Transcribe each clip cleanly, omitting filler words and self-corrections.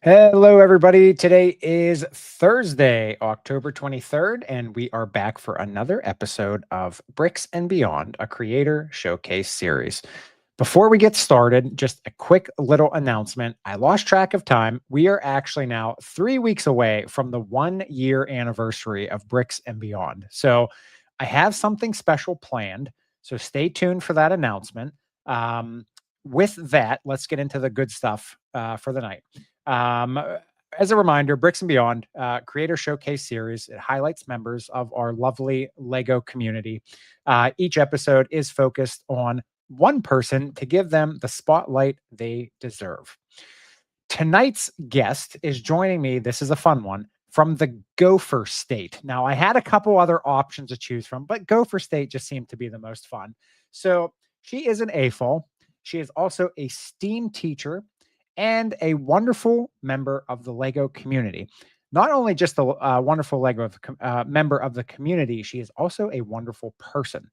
Hello, everybody. Today is Thursday, October 23rd, and we are back for another episode of Bricks and Beyond, a creator showcase series. Before we get started, just a quick little announcement. I lost track of time. We are actually now 3 weeks away from the 1 year anniversary of Bricks and Beyond. So I have something special planned. So stay tuned for that announcement. With that, let's get into the good stuff for the night. As a reminder, Bricks and Beyond Creator Showcase Series, it highlights members of our lovely Lego community. Each episode is focused on one person to give them the spotlight they deserve. Tonight's guest is joining me. This is a fun one from the Gopher State. Now, I had a couple other options to choose from, but Gopher State just seemed to be the most fun. So she is an AFOL. She is also a STEAM teacher and a wonderful member of the Lego community. Not only just a wonderful Lego member of the community, she is also a wonderful person.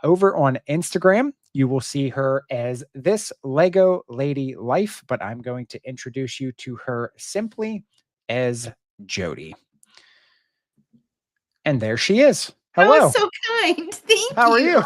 Over on Instagram, you will see her as This Lego Lady Life, but I'm going to introduce you to her simply as Jody. And there she is. That Hello. was so kind. Thank How are you.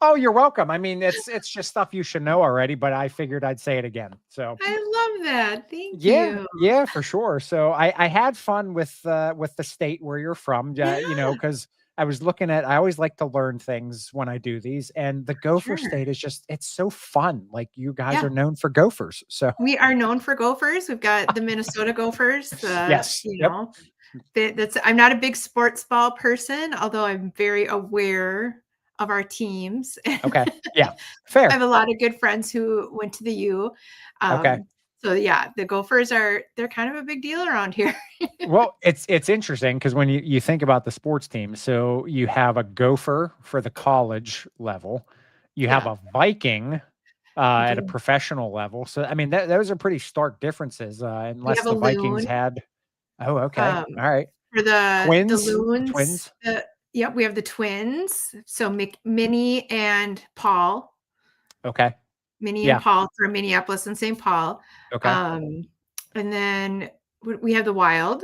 Oh, you're welcome. I mean, it's just stuff you should know already, but I figured I'd say it again. So I love that. Thank you. yeah, for sure. So I had fun with the state where you're from, you know, Yeah. because I was looking at. I always like to learn things when I do these, and the Gopher Sure. State is it's so fun. Like you guys Yeah. are known for gophers, so We are known for gophers. We've got the Minnesota Gophers. yes, yep, That's I'm not a big sports ball person, although I'm very aware of our teams. okay, yeah, I fair, have a lot of good friends who went to the U. okay. So yeah, the Gophers they're kind of a big deal around here. Well, it's interesting because when you think about the sports team, so you have a Gopher for the college level, you have Yeah. a Viking We at a do. professional level. So I mean, those are pretty stark differences. We Unless have a the Vikings loon. had, oh, okay, Um, all right, For the twins, loons, twins, yep, we have the twins. So Minnie and Paul. okay, Minnie and yeah, Paul from Minneapolis and St. Paul. okay. Um, and then we have the Wild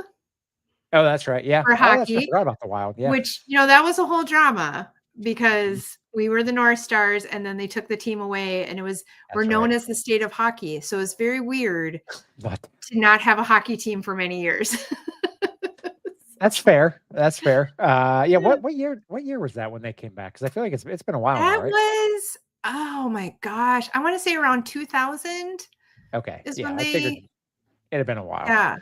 Oh, that's right, yeah. for Oh, that's I hockey, forgot about the Wild. Yeah, which, that was a whole drama Mhm. because we were the North Stars and then they took the team away and we're That's known right. as the state of hockey. So it's very weird But to not have a hockey team for many years. that's fair. That's fair. Yeah. Yeah. What year was that when they came back? Because I feel like it's been a while now, That right? was, oh my gosh, I wanna say around 2000 Okay. is Yeah, when I figured they it had been a while. yeah,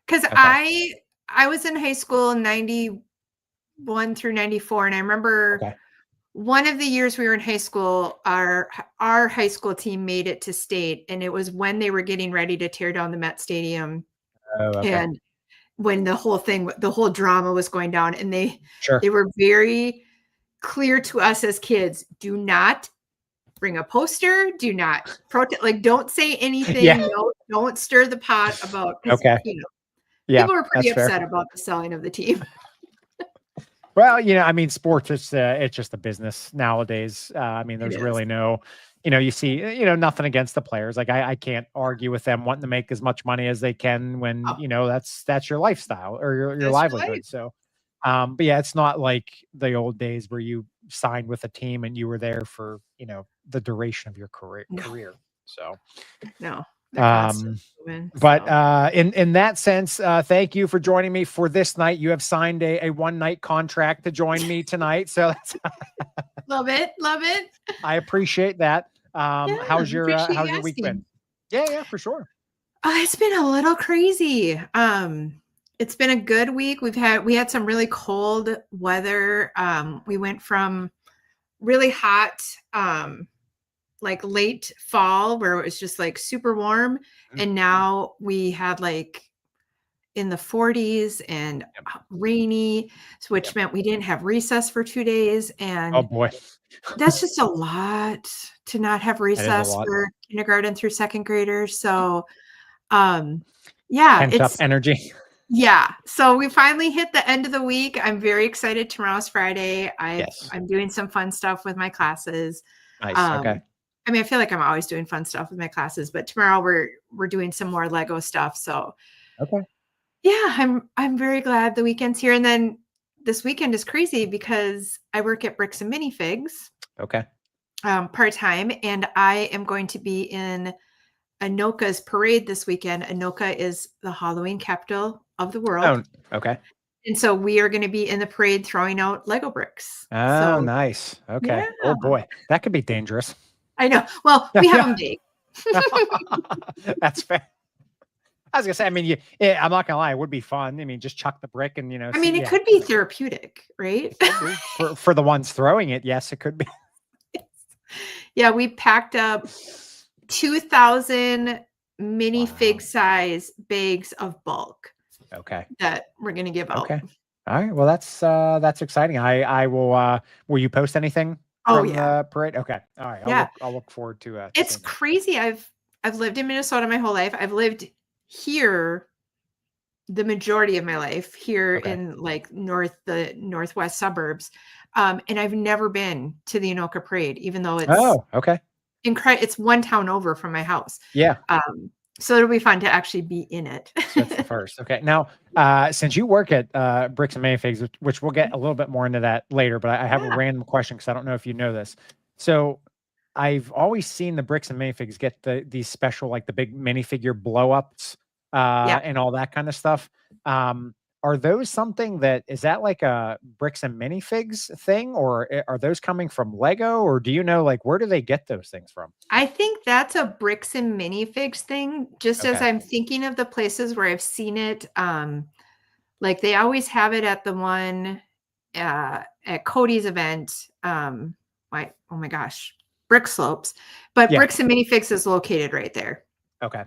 'cause Okay. I was in high school in 91 through 94, and I remember Okay. one of the years we were in high school, our high school team made it to state, and it was when they were getting ready to tear down the Met Stadium, Oh, okay. and when the whole drama was going down, and Sure. they were very clear to us as kids, "Do not bring a poster, do not protest, like, don't say Yeah. anything, no, don't stir the pot about," 'cause, Okay. Yeah, people were pretty that's fair. upset about the selling of the team. Well, I mean, sports, it's just a business nowadays. I mean, It there's is. really no, you see, nothing against the players. Like I can't argue with them wanting to make as much money as they can when, Oh, that's your lifestyle or your that's your life. livelihood. So, but yeah, it's not like the old days where you signed with a team and you were there for, the duration of your career No, career. So, no, they're constantly um, moving, but so in that sense, thank you for joining me for this night. You have signed a one night contract to join me tonight, so love it, love it. I appreciate that. Yeah, appreciate How's you your week asking. been? Yeah, for sure. It's been a little crazy. It's been a good week. We had some really cold weather. We went from really hot, like late fall where it was just like super warm, Mhm. and now we had like in the 40s and Yep, rainy, which yep. meant we didn't have recess for 2 days, Oh and boy, that's just a lot to not have that is a recess lot. for kindergarten through second graders. So, um, yeah, Pent up energy. yeah. So we finally hit the end of the week. I'm very excited. Tomorrow's Friday. Yes. I'm doing some fun stuff with my classes. Nice. Okay. Um, I mean, I feel like I'm always doing fun stuff with my classes, but tomorrow we're doing some more Lego stuff. So Okay. yeah, I'm very glad the weekend's here. And then this weekend is crazy because I work at Bricks and Minifigs Okay. part-time, and I am going to be in Anoka's parade this weekend. Anoka is the Halloween capital of the world. Oh, okay. And so we are going to be in the parade throwing out Lego bricks. Oh, So nice. yeah, Okay. Oh boy, that could be dangerous. I know. Well, we have them big. That's fair. I was gonna say, I mean, I'm not gonna lie, it would be fun. I mean, just chuck the brick and I see. mean, it Yeah, could be therapeutic, right? it could be for the ones throwing it. Yes, it could be. Yeah, we packed up 2,000 minifig Wow. size bags of bulk Okay. that we're going to give out. Okay. All right. Well, that's exciting. I will. Will you post anything Oh from yeah. the parade? Okay. All right. Yeah. I'll look forward to It's seeing that. crazy. I've lived in Minnesota my whole life. I've lived here the majority of my life here Okay. in like the northwest suburbs. And I've never been to the Anoka parade, even though it's Oh. Okay. it's one town over from my house. Yeah. So it'll be fun to actually be in it. So that's the first. Okay. Now, since you work at Bricks and Minifigs, which we'll get a little bit more into that later, but I have a Yeah. random question because I don't know if you know this. So I've always seen the Bricks and Minifigs get these special, like the big minifigure blow ups Yeah. and all that kind of stuff. Are those something that is that like a Bricks and Minifigs thing, or are those coming from Lego, or do you know like where do they get those things from? I think that's a Bricks and Minifigs thing, just as Okay. I'm thinking of the places where I've seen it. Like they always have it at the one at Cody's event. Oh my gosh, Brick Slopes. But Yeah. Bricks and Minifigs is located right there, Okay.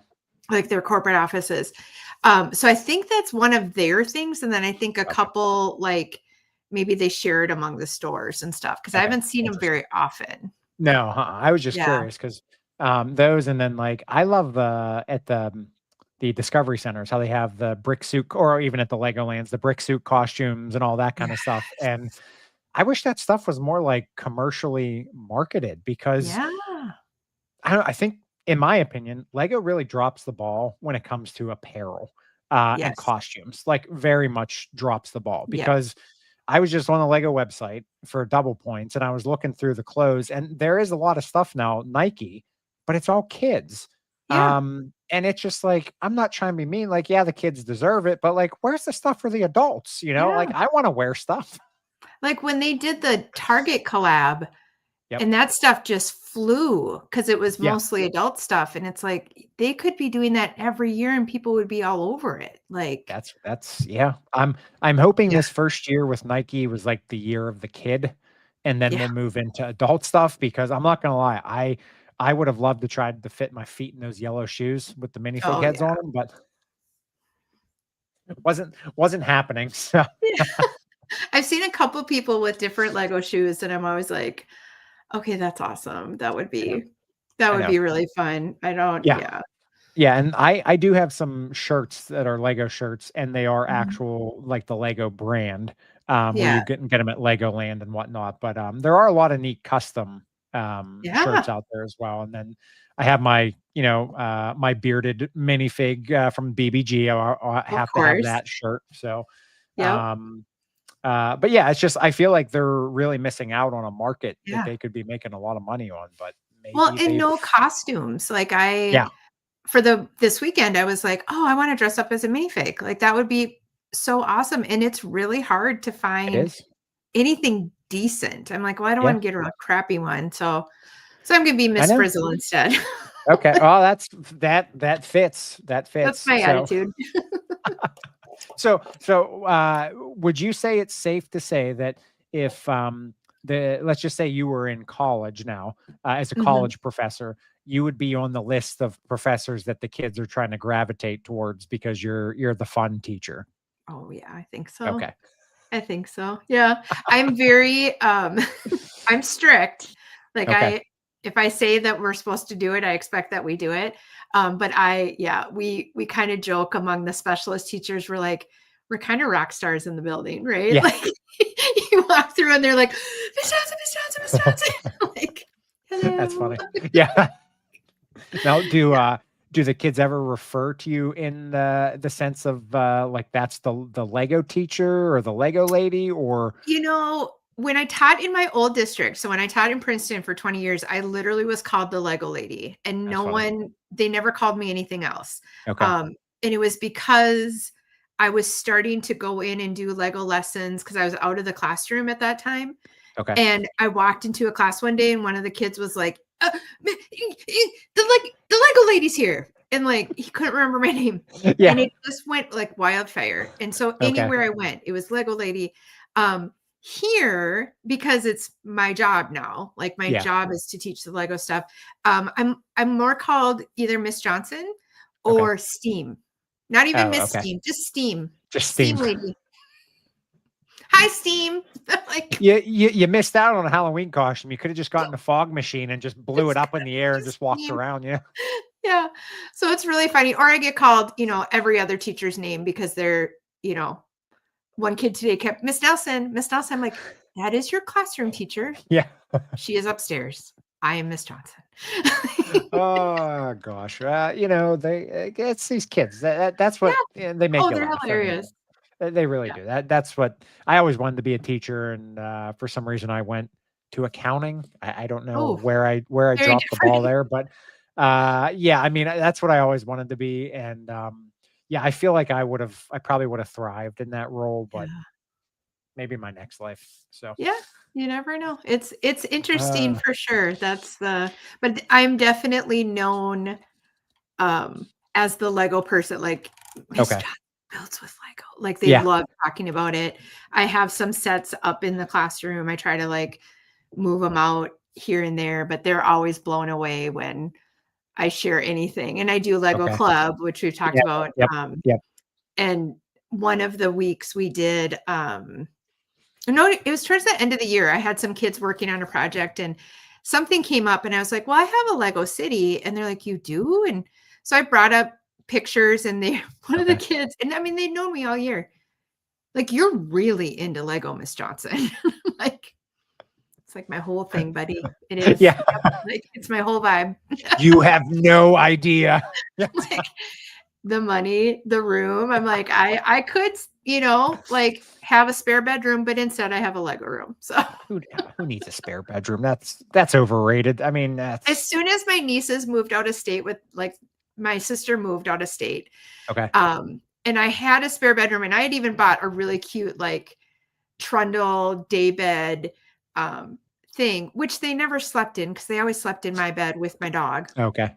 like their corporate offices. So I think that's one of their things. And then I think a Okay. couple, like maybe they share it among the stores and stuff because I Okay. haven't seen them Interesting. very often. No, I was just Yeah. curious because those, and then like I love at the Discovery Centers how they have the brick suit, or even at the Legolands, the brick suit costumes and all that kind of stuff. And I wish that stuff was more like commercially marketed because Yeah. I think, in my opinion, Lego really drops the ball when it comes to apparel and Yes. costumes. Like very much drops the ball Yep. because I was just on the Lego website for double points and I was looking through the clothes and there is a lot of stuff now, Nike, but it's all kids. Yeah. And it's just like, I'm not trying to be mean. Like, yeah, the kids deserve it, but like, where's the stuff for the adults? Like Yeah. I want to wear stuff. Like when they did the Target collab Yep. and that stuff just flew because it was Yeah. mostly adult stuff. And it's like they could be doing that every year and people would be all over it. Like, Yeah. I'm hoping yeah, this first year with Nike was like the year of the kid, and then yeah. we'll move into adult stuff because I'm not gonna lie, I would have loved to try to fit my feet in those yellow shoes with the minifig Oh, heads yeah. on them, but it wasn't happening. So Yeah. I've seen a couple people with different Lego shoes, and I'm always like, okay, that's awesome. I know. That I would know. be really fun. I don't, Yeah. yeah. Yeah, and I do have some shirts that are Lego shirts, and they are Mhm. actual like the Lego brand, where Yeah. you get them at Legoland and whatnot. But there are a lot of neat custom shirts Yeah. out there as well. And then I have my my bearded minifig from BBG. I Of have to have course. that shirt. So, Yep. but yeah, it's just I feel like they're really missing out on a market that Yeah. they could be making a lot of money on. But Well, maybe and they've no costumes. Like yeah, for this weekend, I was like, "Oh, I wanna dress up as a minifig." Like, that would be so awesome, and it's really hard to it find is. anything decent. I'm like, "Well, I don't Yeah, wanna get her a crappy one." So I'm gonna be I Miss know. Frizzle instead. Okay. Oh, that fits. That That's fits. my So attitude. would you say it's safe to say that if let's just say you were in college now as a Mhm. college professor, you would be on the list of professors that the kids are trying to gravitate towards because you're the fun teacher. Oh, yeah, I think so. Okay. I think so. Yeah. I'm very, I'm strict. Like Okay. if I say that we're supposed to do it, I expect that we do it. But yeah, we kind of joke among the specialist teachers. We're like, we're kind of rock stars in the building, right? Yeah. Like you walk through and they're like, Miss Johnson, Miss Johnson, Miss Johnson. Like, That's Hello. funny. Yeah. Now, do the kids ever refer to you in the sense of like that's the Lego teacher or the Lego lady or When I taught in my old district, so when I taught in Princeton for 20 years, I literally was called the Lego lady, and that's funny. they never called me anything else. Okay. Um, and it was because I was starting to go in and do Lego lessons because I was out of the classroom at that time. Okay. And I walked into a class one day, and one of the kids was like, the Lego lady's here. And like, he couldn't remember my name. And Yeah. it just went like wildfire. And so Okay. anywhere I went, it was Lego lady. Here, because it's my job now, like my Yeah. job is to teach the Lego stuff. I'm more called either Miss Johnson Okay. or Steam. Not even Oh, Miss okay. Steam, just Steam. Just Steam Steam. lady. Hi, Steam. Like, You missed out on a Halloween costume. You could have just gotten a fog machine and just blew it's it up in the air and just just walked Steam. around. Yeah. Yeah. So it's really funny. Or I get called, every other teacher's name because they're, one kid today kept Miss Nelson, Miss Nelson. I'm like, that is your classroom teacher. Yeah. She is upstairs. I am Miss Johnson. Oh gosh. It's these kids. That's Yeah. what they make Oh, you they're laugh. I mean, hilarious. they really Yeah. do. That's what I always wanted to be a teacher, and for some reason I went to accounting. I don't know Oh, where I very dropped the ball different. there, but yeah, I mean that's what I always wanted to be, and yeah, I feel like I probably would have thrived in that role, but Yeah. maybe my next life. So, Yeah. You never know. It's interesting uh, for sure. But I'm definitely known um as the Lego person, like Miss okay, Johnson builds with Lego. Like they yeah, love talking about it. I have some sets up in the classroom. I try to like move them out here and there, but they're always blown away when I share anything. And I do Lego okay, Club, which we've talked yeah, about. yep, yep, And one of the weeks we did no, it was towards the end of the year. I had some kids working on a project and something came up and I was like, well, I have a Lego city. And they're like, you do? And so I brought up pictures and one of the okay, kids, and I mean, they'd known me all year. Like, you're really into Lego, Miss Johnson. Like, it's like my whole thing, buddy. It is. yeah. Yep, like, it's my whole vibe. You have no idea. Like, the money, the room. I'm like, I could, like have a spare bedroom, but instead I have a Lego room. So Who needs a spare bedroom? That's overrated. I mean, as that's soon as my nieces moved out of state with like my sister moved out of state, okay. and I had a spare bedroom and I had even bought a really cute like trundle daybed thing, which they never slept in because they always slept in my bed with my dog. Okay.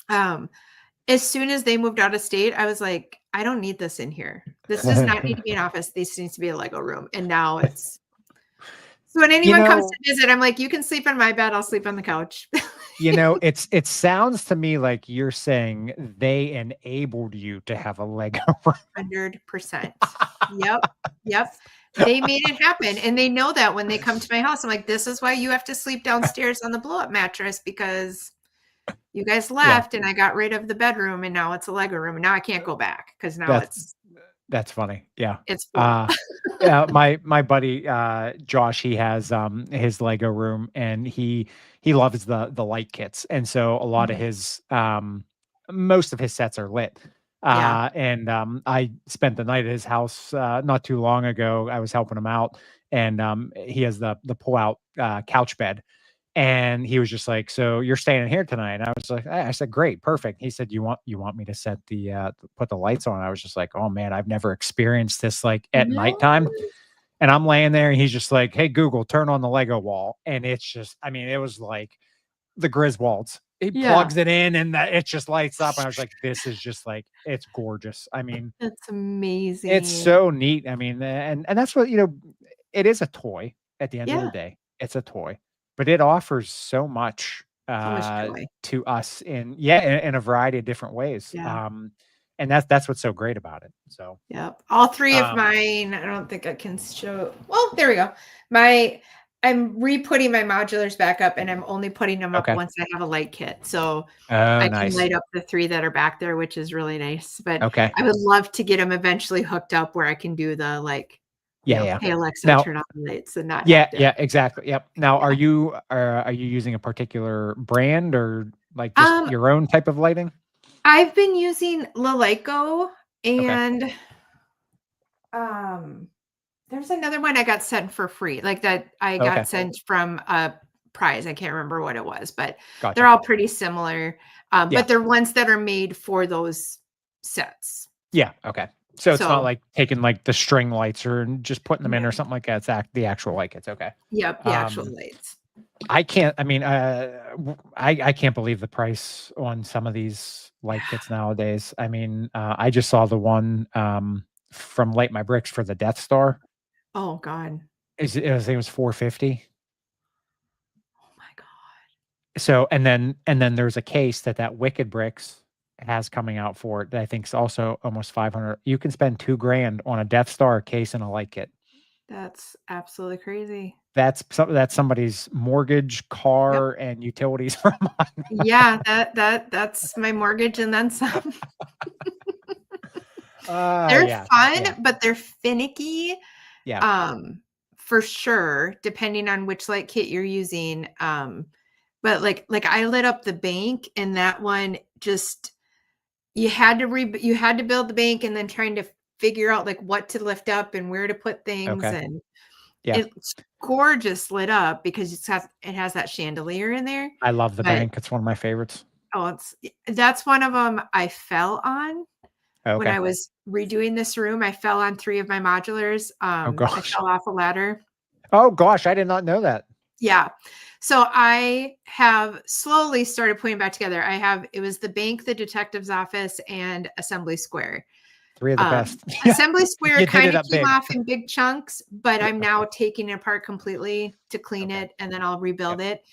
Um, as soon as they moved out of state, I was like, I don't need this in here. This does not need to be an office. This needs to be a Lego room. And now it's so when You anyone comes know, to visit, I'm like, you can sleep on my bed. I'll sleep on the couch. it sounds to me like you're saying they enabled you to have a Lego. 100%. Yep. Yep. They made it happen. And they know that when they come to my house, I'm like, this is why you have to sleep downstairs on the blow up mattress because you guys Yeah, left and I got rid of the bedroom and now it's a Lego room and now I can't go back because now that's it's funny. Yeah. full. Yeah, my buddy Josh, he has his Lego room and he loves the light kits. And so a lot of Mhm. his most of his sets are lit. Yeah. And I spent the night at his house not too long ago. I was helping him out and he has the pull out couch bed. And he was just like, "So you're staying in here tonight?" And I was like, I said, "Great, perfect." He said, "You want me to set put the lights on?" I was just like, "Oh man, I've never experienced this like at No. nighttime." And I'm laying there, and he's just like, "Hey Google, turn on the Lego wall." And it's just, I mean, it was like the Griswolds. He Yeah. plugs it in, and it just lights up. And I was like, "This is just like, it's gorgeous." I mean, That's it's amazing. so neat. I mean, and that's what it is a toy at the end of the Yeah. day. It's a toy, but it offers so much So much joy. to us in a variety of different ways. Yeah. And that's what's so great about it. So, Yep. All three of um, mine, I don't think I can show. Well, there we go. I'm re-putting my modulars back up and I'm only putting them up okay. once I have a light kit. So Oh, I can nice. light up the three that are back there, which is really nice. But Okay. I would love to get them eventually hooked up where I can do the like Yeah, yeah. Hey, Alexa, Now turn on the lights and not yeah, active. yeah, exactly, yep. Now Yeah. are you using a particular brand or, like, just Um, your own type of lighting? I've been using Leleco Okay, and, um, there's another one I got sent for free, like, that I got okay, sent from a prize, I can't remember what it was, but they're gotcha. all pretty similar, Yeah, but they're ones that are made for those sets. yeah, okay. So it's not So, like taking, like, the string lights or just putting them in or no. something like that, it's the actual light kits, okay. Yep, the actual Um, lights. I can't I mean, I can't believe the price on some of these light kits nowadays. I mean, I just saw the one, from Light My Bricks for the Death Star. Oh god. I think it was 450. Oh my god. So, and then there's a case that Wicked Bricks has coming out for it that I think is also almost 500. You can spend 2 grand on a Death Star case and a light kit. That's absolutely crazy. That's somebody's mortgage, Yep. car, and utilities for a month. Yeah, that's my mortgage and then some. They're Yeah, fun, yeah, but they're finicky, yeah, um, for sure, depending on which light kit you're using, but, like, I lit up the bank, and that one just you had to build the bank and then trying to figure out, like, what to lift up and where to put things, okay, and yeah. it's gorgeous lit up because it has that chandelier in there, I love the but bank, it's one of my favorites. oh, that's one of them I fell on. When Okay. I was redoing this room, I fell on 3 of my modulars. Oh I gosh. fell off a ladder. Oh gosh, I did not know that. Yeah. So I have slowly started putting it back together. It was the bank, the detective's office, and Assembly Square. 3 of the best. Yeah, Assembly Square you did kind it of up came big. off in big chunks, but I'm now Okay, taking it apart completely to clean okay, it and then I'll yep, rebuild it.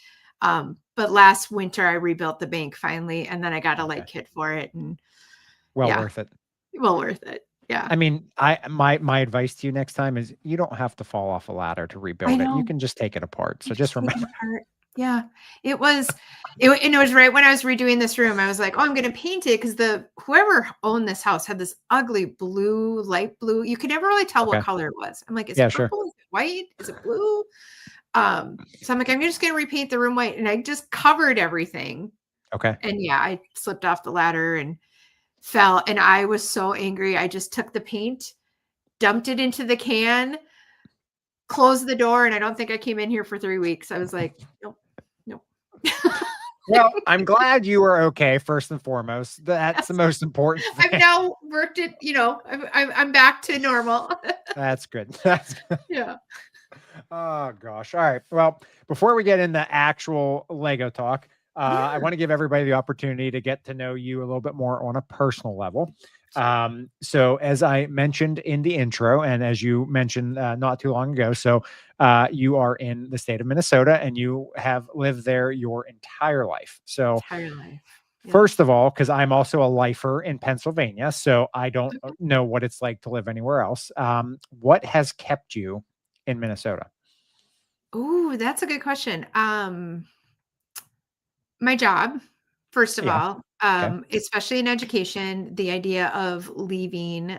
But last winter I rebuilt the bank finally, and then I got a light okay. kit for it, and Well yeah, worth it. well worth it. Yeah. I mean, my advice to you next time is you don't have to fall off a ladder to I rebuild it. You know. can just take it apart. You So just just take it remember. apart. Yeah. And it was right when I was redoing this room, I was like, "Oh, I'm gonna paint it," 'cause the whoever owned this house had this ugly blue, light blue. You could never really tell what Okay. color it was. I'm like, "Is it Yeah, sure. purple? Is it white? Is it blue?" So I'm like, "I'm just gonna repaint the room white," and I just covered everything. Okay. And yeah, I slipped off the ladder and fell, and I was so angry. I just took the paint, dumped it into the can, closed the door, and I don't think I came in here for 3 weeks. I was like, "Nope, nope." Well, I'm glad you were okay first and foremost. That's the Yes. most important I've thing. now worked it, I'm back to normal. That's good. That's good. Yeah. Oh gosh. All right. Well, before we get into actual Lego talk, I Yeah. want to give everybody the opportunity to get to know you a little bit more on a personal level. So, as I mentioned in the intro, and as you mentioned not too long ago, so you are in the state of Minnesota and you have lived there your entire life. So, Entire life. Yep. first of all, because I'm also a lifer in Pennsylvania, so I don't know what it's like to live anywhere else. What has kept you in Minnesota? Ooh, that's a good question. My job, first of Yeah. all, Okay. especially in education, the idea of leaving,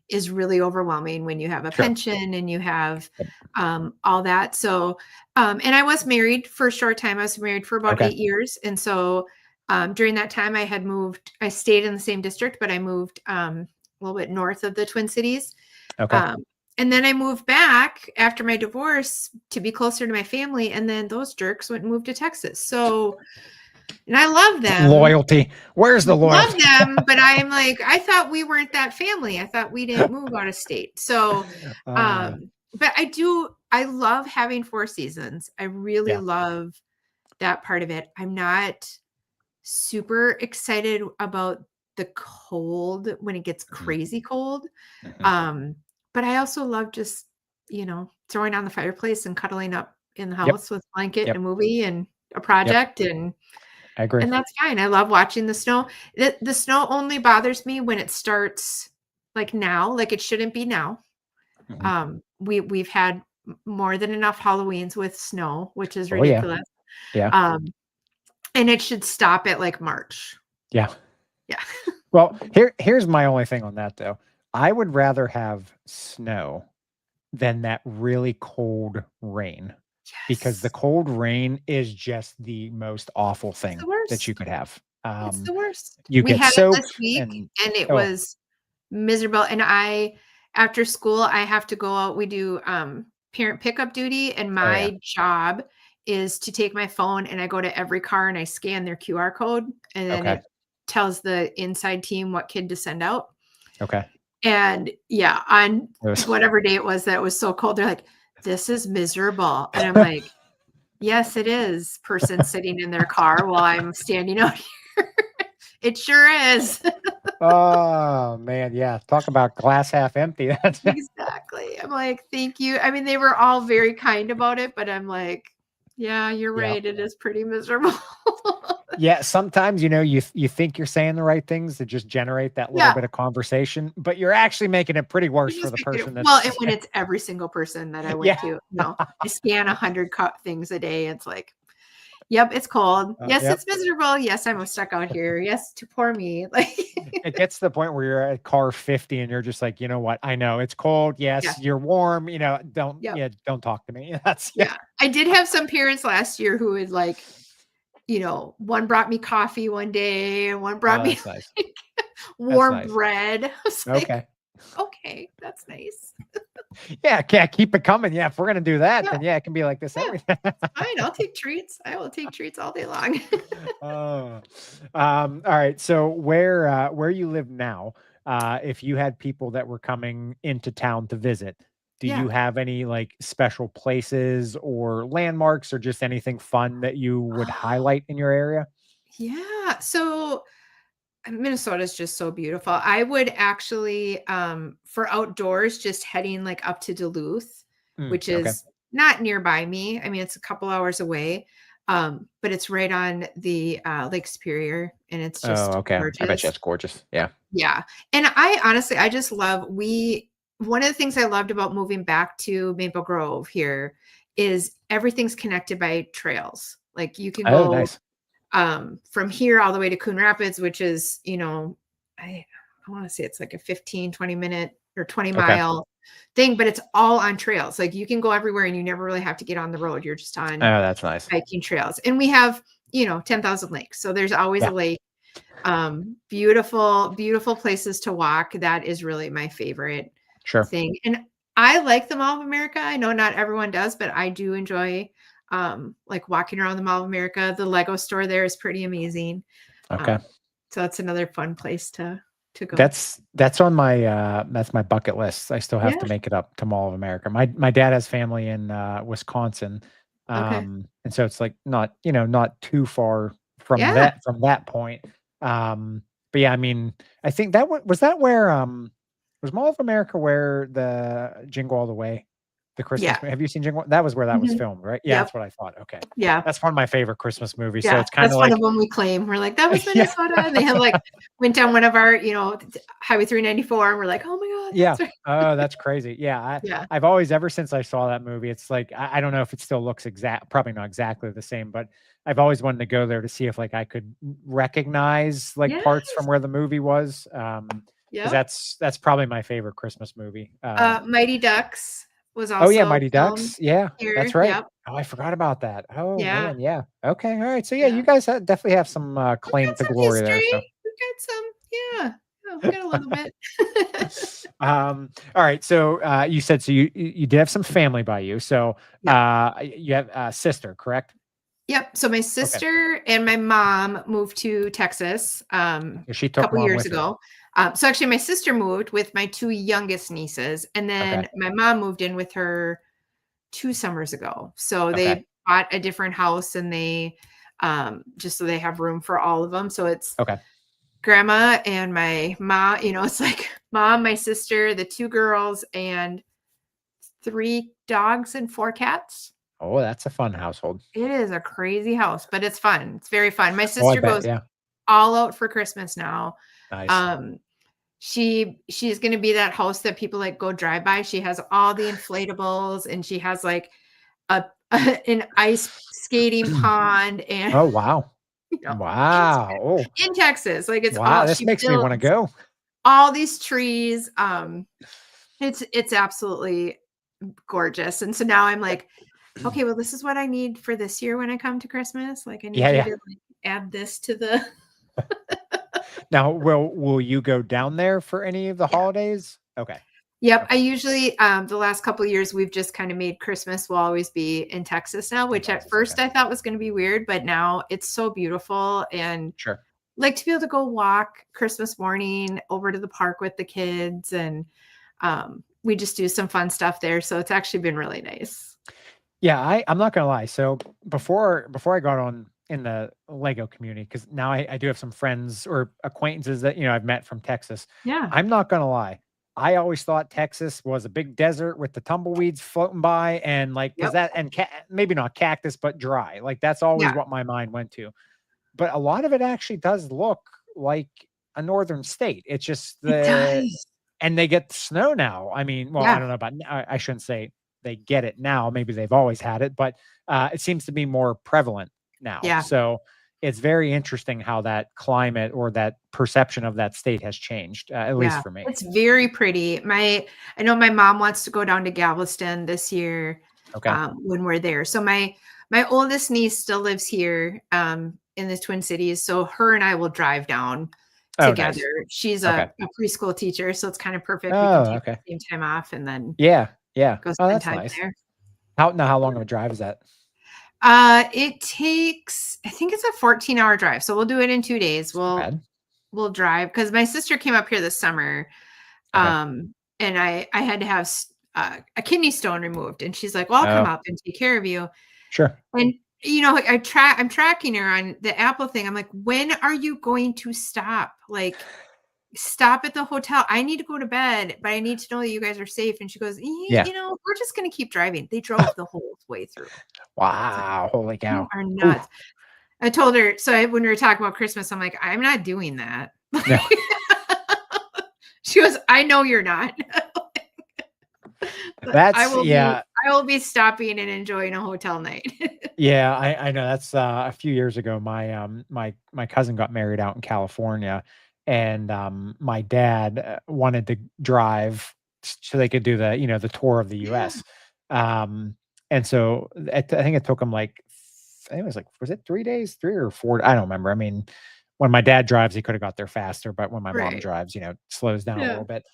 is really overwhelming when you have a Sure. pension and you have, Yep. all that. So, and I was married for a short time. I was married for about Okay. 8 years, and so, during that time, I stayed in the same district, but I moved, a little bit north of the Twin Cities. Okay. Um, and then I moved back after my divorce to be closer to my family, and then those jerks went and moved to Texas. So, and I love them, Loyalty. Where's the love loyalty? them, but I'm like, I thought we weren't that family. I thought we didn't move out of state. So, Uh, but I love having 4 seasons. I really yeah. love that part of it. I'm not super excited about the cold when it gets Mhm, crazy cold. mhm. Um, but I also love just, throwing on the fireplace and cuddling up in the Yep. house with a blanket and Yep. a movie and a Yep. project, and I agree. that's fine. I love watching the snow. The snow only bothers me when it starts like now, like it shouldn't be now. Mhm. We've had more than enough Halloweens with snow, which is Oh yeah. ridiculous. Yeah. Um, and it should stop at like March. Yeah. Yeah. Well, here's my only thing on that though. I would rather have snow than that really cold rain, because the Yes. cold rain is just the most awful It's thing the that you worst. could have. It's the worst. You We get had it soaked this week, and and it oh, was miserable, and after school, I have to go out we do, parent pickup duty, and oh yeah, my job is to take my phone, and I go to every car, and I scan their QR code, and then okay, it tells the inside team what kid to send out, okay. and, yeah, on It was whatever day it was that was so cold, they're like, "This is miserable," and I'm like, "Yes, it is," person sitting in their car while I'm standing out here. It sure is. Oh, man, yeah, talk about glass half empty. That's Exactly. I'm like, "Thank you." I mean, they were all very kind about it, but I'm like, "Yeah, you're yeah. right, it is pretty miserable." Yeah, sometimes, you think you're saying the right things to just generate that little Yeah, bit of conversation, but you're actually making it pretty worse you for just the make it person well, and that's when it's every single person that I went yeah. to, I scan 100 things a day, it's like, "Yep, it's cold. Yes, Yep. it's miserable. Yes, I'm stuck out here. Yes, to poor me." Like It gets to the point where you're at car 50 and you're just like, "You know what? I know it's cold. Yeah, Yes, you're warm, don't yep, yeah, don't talk to me." That's yeah. yeah. I did have some parents last year who would, like, one brought me coffee one day, and one brought Oh, me, that's nice. like, That's warm nice. bread. I was like, Okay. "Okay, that's nice." Yeah, keep it coming. Yeah, if we're gonna do that, Yeah, then yeah, it can be like this yeah, every it's fine. I'll take treats. I will take treats all day long. Oh. All right. So where you live now, if you had people that were coming into town to visit, do you Yeah. have any like special places or landmarks or just anything fun that you would highlight in your area? Yeah. So Minnesota is just so beautiful. I would actually, for outdoors, just heading like up to Duluth, Mm, which okay. is not nearby me. I mean, it's a couple hours away, but it's right on the Lake Superior, and it's Oh, just okay. I bet you gorgeous. that's gorgeous. Yeah. Yeah, and I honestly, I just love we one of the things I loved about moving back to Maple Grove here is everything's connected by trails. Like you can Oh, go nice. from here all the way to Coon Rapids, which is, I want to say it's like a 15, 20 minute or 20 Okay. mile thing, but it's all on trails. Like you can go everywhere and you never really have to get on the road. You're just on Oh, that's nice. hiking trails. And we have, 10,000 lakes. So there's always Yeah. a lake. Beautiful, beautiful places to walk. That is really my favorite Sure. thing. And I like the Mall of America. I know not everyone does, but I do enjoy like walking around the Mall of America. The Lego store there is pretty amazing. Okay. Um, so that's another fun place to go. That's on my that's my bucket list. I still have to Yeah. make it up to Mall of America. My dad has family in Wisconsin. Okay. And so it's like not too far Yeah. from that point. But yeah, I mean, I think was that where was Mall of America where the Jingle All the Way, the Yeah. Christmas have you seen Jingle? That was where that was Mhm. filmed, right? Yeah, Yep. that's what I thought. Okay. Yeah. That's one of my favorite Christmas movies. So Yeah, it's kind that's of one of like them we claim. We're like, "That was yeah. Minnesota," and they have, like went down one of our, Highway 394, and we're like, "Oh my god, Yeah. that's right." Oh, that's crazy. Yeah, Yeah. I've always ever since I saw that movie, it's like I don't know if it still looks probably not exactly the same, but I've always wanted to go there to see if like I could recognize like parts from Yes. where the movie was. Because Yep. that's probably my favorite Christmas movie. Mighty Ducks was Oh yeah, also Mighty filmed Ducks. Yeah, that's here. right. Yep. Oh, I forgot about that. Oh Yeah. man, yeah. Okay, all right. So yeah, you Yeah. guys definitely have some We've claim got to some glory there. So. history. We've got some yeah. Yeah, we got a little bit. All right. So you said so you did have some family by you. So Yep. you have a sister, correct? Yep. So my Okay. sister and my mom moved to Texas, She a took couple mom years with her. ago. So actually my sister moved with my 2 youngest nieces, and Okay. then my mom moved in with her 2 summers ago. So Okay. they bought a different house, and they, just so they have room for all of them. So it's Okay. grandma and my mom, it's like mom, my sister, the 2 girls, and 3 dogs and 4 cats. Oh, that's a fun household. It is a crazy house, but it's fun. It's very fun. My Oh, I sister bet. goes Yeah. all out for Christmas now. Nice. Um, she's gonna be that house that people, like, go drive by. She has all the inflatables, and she has, like, a an ice skating pond and, Oh wow. you know, in Wow. Oh in Texas, like, it's wow. all This she makes me want to builds go. all these trees. It's absolutely gorgeous. And so now I'm like, okay, well, this is what I need for this year when I come to Christmas. Like, I Yeah, need you yeah. to like add this to the. Now, will you go down there for any of the Yeah. holidays? Okay. Yep. I Okay. usually, the last couple of years, we've just kind of made Christmas will always be in Texas now, In which at Texas. Okay. first I thought was going to be weird, but now it's so beautiful. And Sure. like to be able to go walk Christmas morning over to the park with the kids. And we just do some fun stuff there. So it's actually been really nice. Yeah, I'm not gonna lie. So before I got on in the Lego community, because now I do have some friends or acquaintances that I've met from Texas. Yeah. I'm not gonna lie. I always thought Texas was a big desert with the tumbleweeds floating by and like because Yep. that and maybe not cactus but dry. Like that's always Yeah. what my mind went to. But a lot of it actually does look like a northern state. It's just It the does. and they get snow now. I mean, well, I Yeah. don't know about I shouldn't say they get it now. Maybe they've always had it, but it seems to be more prevalent now. Yeah. So it's very interesting how that climate or that perception of that state has changed, at least Yeah. for me. It's very pretty. I know my mom wants to go down to Galveston this year Okay. when we're there. So my oldest niece still lives here in the Twin Cities. So her and I will drive down Oh, together. nice. She's Okay. a preschool teacher, so it's kind of perfect. We can Oh, take okay. the same time off and then Yeah. Yeah. go Oh, spend that's time nice. there. How long of a drive is that? It takes, I think it's a 14-hour drive. So we'll do it in 2 days. It's not bad. We'll drive because my sister came up here this summer. Okay. And I had to have a kidney stone removed. And she's like, well, I'll come Oh, up and take care of you. sure. And I'm tracking her on the Apple thing. I'm like, when are you going to stop? Like, stop at the hotel. I need to go to bed, but I need to know that you guys are safe. And she goes, Yeah. we're just going to keep driving. They drove the whole way through. It's like, Wow. Holy you cow. are Ooh. nuts. I told her, when we were talking about Christmas, I'm like, I'm not doing that. No. She goes, I know you're not. But That's yeah. I will be stopping and enjoying a hotel night. Yeah, I know that's a few years ago. My cousin got married out in California, and my dad wanted to drive so they could do the tour of the Yeah. U.S. And so I think it took him like I think it was like was it 3 days, 3 or 4? I don't remember. I mean, when my dad drives, he could have got there faster, but when my mom Right. drives, it slows down a Yeah. little bit.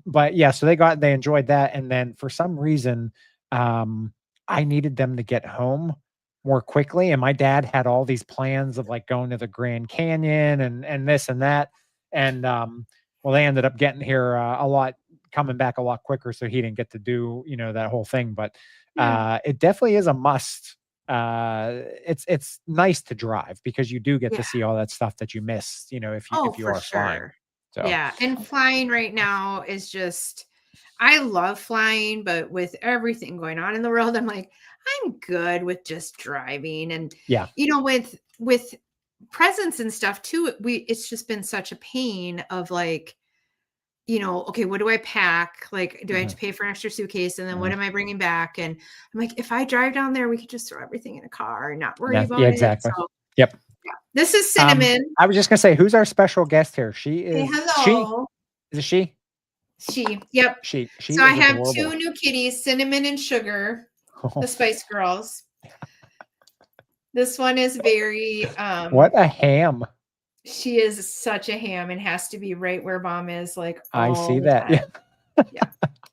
But yeah, so they enjoyed that, and then for some reason, I needed them to get home more quickly, and my dad had all these plans of, like, going to the Grand Canyon and this and that, and, well, they ended up getting here, coming back a lot quicker, so he didn't get to do, that whole thing, but, Yeah. it definitely is a must. It's nice to drive because you do get Yeah. to see all that stuff that you miss, Oh, if you for are flying. sure. So, Yeah. And flying right now is just, I love flying, but with everything going on in the world, I'm like, I'm good with just driving. And, yeah. with presents and stuff too, it's just been such a pain of like, okay, what do I pack? Like, do I have to Mhm, pay for an extra suitcase? And then what mhm. am I bringing back? And I'm like, if I drive down there, we could just throw everything in a car and not worry Yeah, about it. exactly. So, Yep. yeah. This is Cinnamon. I was just gonna say, who's our special guest here? Say She? hello. Is it she? Yep. She So I is have two adorable. new kitties, Cinnamon and Sugar, the Spice Girls. This one is very, What a ham. she is such a ham and has to be right where mom is, like, I all see the that. time. Yeah. Yeah.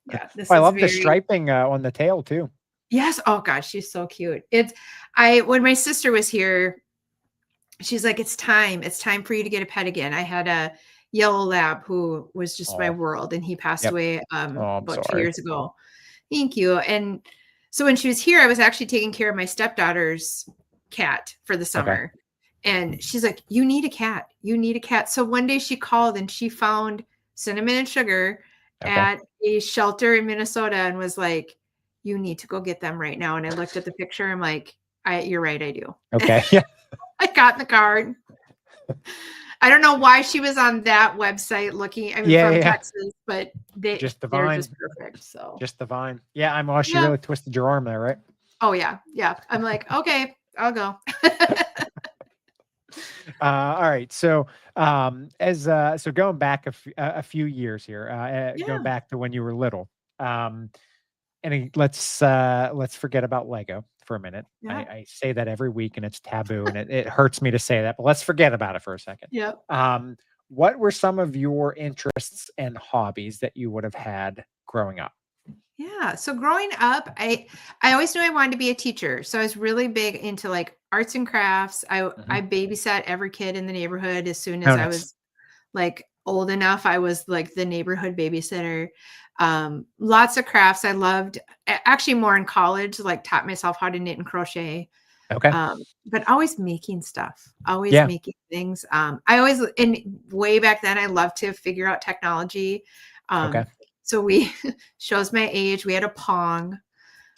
Yeah. This I is love the very. striping, on the tail too. Yes. Oh gosh, she's so cute. When my sister was here, she's like, it's time. It's time for you to get a pet again. I had a yellow lab who was just my Oh, world, and he passed yep. away Oh, I'm about 2 sorry. years ago. Thank you. And so when she was here, I was actually taking care of my stepdaughter's cat for the Okay. summer. And she's like, you need a cat. You need a cat. So one day she called and she found Cinnamon and Sugar Okay. at a shelter in Minnesota and was like, you need to go get them right now. And I looked at the picture. I'm like, you're right. I do. Okay. Yeah. I got the card. I don't know why she was on that website looking, I mean, Yeah, from yeah. Texas, but Just they're divine. just perfect. So Just divine. Yeah, well, she yeah. really twisted your arm there, right? Oh yeah. Yeah. I'm like, okay, I'll go. All right. So, so going back a few years here, going Yeah. back to when you were little, um, let's forget about Lego for a minute. Yeah. I say that every week and it's taboo and it hurts me to say that, but let's forget about it for a second. Yep. Um, what were some of your interests and hobbies that you would have had growing up? Yeah. So growing up, I always knew I wanted to be a teacher. So I was really big into like arts and crafts. I Mhm. babysat every kid in the neighborhood as soon as Oh, I nice. was like old enough. I was like the neighborhood babysitter. Lots of crafts I loved. Actually, more in college, like taught myself how to knit and crochet. Okay. But always making stuff, always Yeah. making things. I always, and way back then, I loved to figure out technology. Okay. So we shows my age. We had a Pong,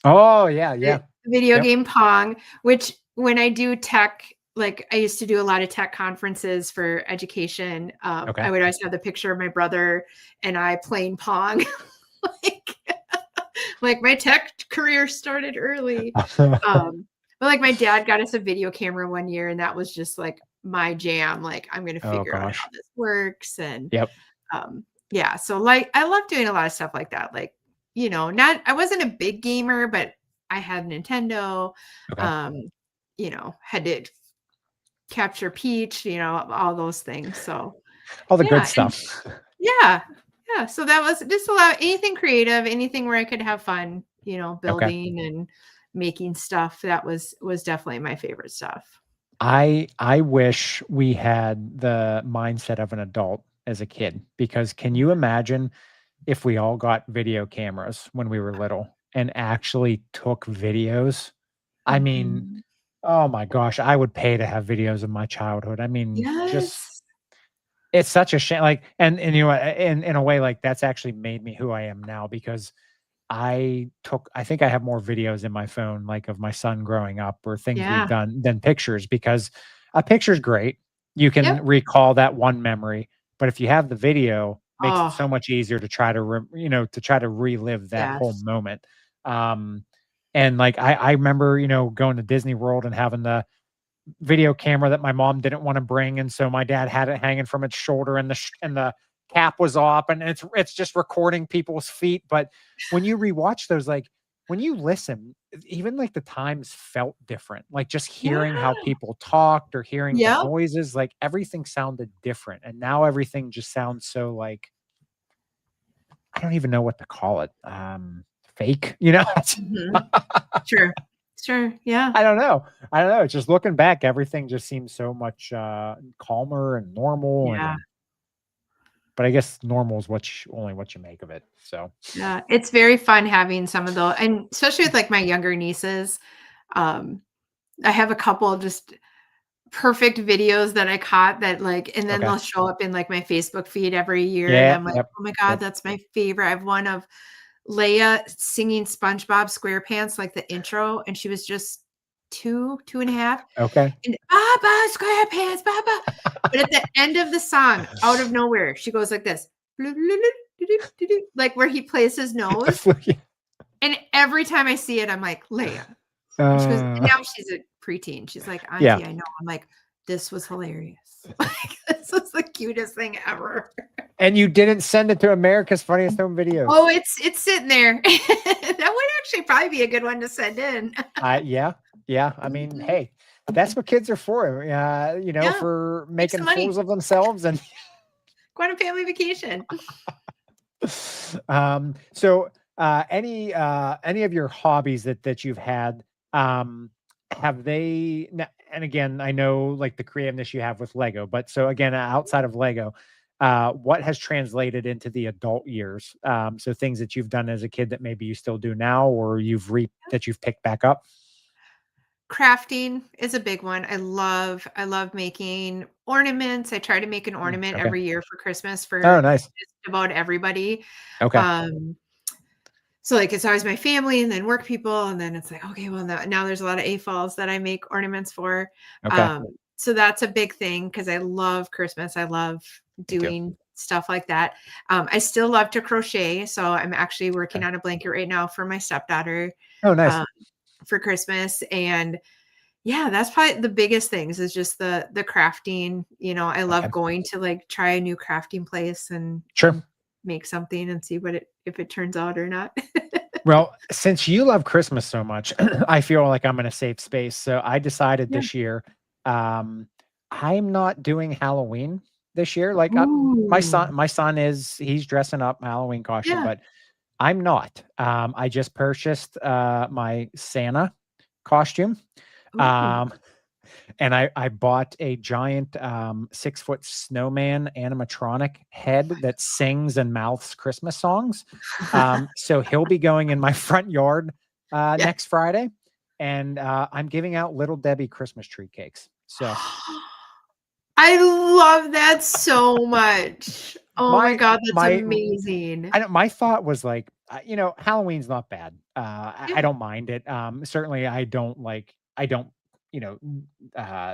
Oh, yeah, the yeah. video Yep. game Pong, which when I do tech, like I used to do a lot of tech conferences for education. Okay. I would always have the picture of my brother and I playing Pong. like, like my tech career started early. Um, but like my dad got us a video camera one year, and that was just like my jam. Like I'm gonna Oh figure out how gosh. this works, and Yep. um, yeah. So like I love doing a lot of stuff like that. Like not I wasn't a big gamer, but I had Nintendo. Okay. Um, had to capture Peach. All those things. So All the good yeah, and stuff. yeah, yeah. So that was just a lot. Anything creative, anything where I could have fun. Okay. Building and making stuff. That was definitely my favorite stuff. I wish we had the mindset of an adult as a kid because can you imagine if we all got video cameras when we were little and actually took videos? I mean, Mhm. oh my gosh, I would pay to have videos of my childhood. I mean, just Yes. it's such a shame. Like, and you know, in a way, like that's actually made me who I am now because I think I have more videos in my phone, like, of my son growing up or things we've Yeah. done than pictures because a picture's great. You can Yep. recall that one memory, but if you have the video, makes it Oh, so much easier to try to to try to relive that whole yes. moment. Um, and, like, I remember, going to Disney World and having the video camera that my mom didn't wanna bring, and so my dad had it hanging from its shoulder and the cap was off, and it's just recording people's feet, but when you rewatch those, like, when you listen, even, like, the times felt different, like, just hearing how Yeah. people talked or hearing the Yep. noises, like, everything sounded different, and now everything just sounds so, like, I don't even know what to call it, fake, you know? Mhm. Sure. Sure. Yeah. I don't know. I don't know. Just looking back, everything just seems so much calmer and normal, Yeah. and but I guess normal is only what you make of it. So Yeah. It's very fun having some of those, and especially with like my younger nieces. Um, I have a couple just perfect videos that I caught that like, and then okay, they'll show up in like my Facebook feed every year, and yeah, I'm like, yep, oh my God, yep. that's my favorite. I have one of Leia singing SpongeBob SquarePants, like the intro, and she was just 2, 2.5, Okay. and "Baba SquarePants, Baba." But at the end of the song, out of nowhere, she goes like this, like where he plays his nose, and every time I see it, I'm like, "Leia." And she goes, and uh, now she's a preteen. She's like, yeah, "Auntie, I know." I'm like, "This was hilarious." Like, this was the cutest thing ever. and you didn't send it to America's Funniest Home Videos. Oh, it's sitting there. That would actually probably be a good one to send in. Yeah, yeah. I mean, Mhm. hey, that's what kids are for. Yeah, For make making some money. fools of themselves and Go on a family vacation. So, any of your hobbies that you've had, have they and again, I know, like, the creativeness you have with Lego, but so again, outside of Lego, what has translated into the adult years? So things that you've done as a kid that maybe you still do now or that you've picked back up? Crafting is a big one. I love making ornaments. I try to make an ornament Okay. every year for Christmas Oh, for nice. just about everybody. Okay. Um, so like it's always my family and then work people, and then it's like, okay, well now there's a lot of AFOLs that I make ornaments for. Okay. Um, so that's a big thing because I love Christmas. I love Me too. doing stuff like that. I still love to crochet, so I'm actually working Okay. on a blanket right now for my stepdaughter Oh, nice. um, for Christmas. And yeah, that's probably the biggest things is just the crafting. I love Okay. going to like try a new crafting place and Sure. make something and see if it turns out or not. Well, since you love Christmas so much, I feel like I'm in a safe space. So I decided Yeah. this year, um, I'm not doing Halloween this year. Like Ooh. my son is he's dressing up Halloween costume, Yeah. but I'm not. I just purchased my Santa costume. Ooh. Um, and I bought a giant 6-foot snowman animatronic head that sings and mouths Christmas songs. So he'll be going in my front yard Yeah. next Friday, and I'm giving out Little Debbie Christmas tree cakes. So I love that so much. Oh my my god, that's my amazing. I don't my thought was like, Halloween's not bad. I Yeah. don't mind it. Certainly I don't, you know,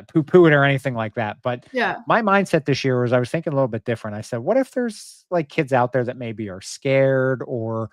poo-poo it or anything like that. But Yeah. my mindset this year was I was thinking a little bit different. I said, what if there's like kids out there that maybe are scared or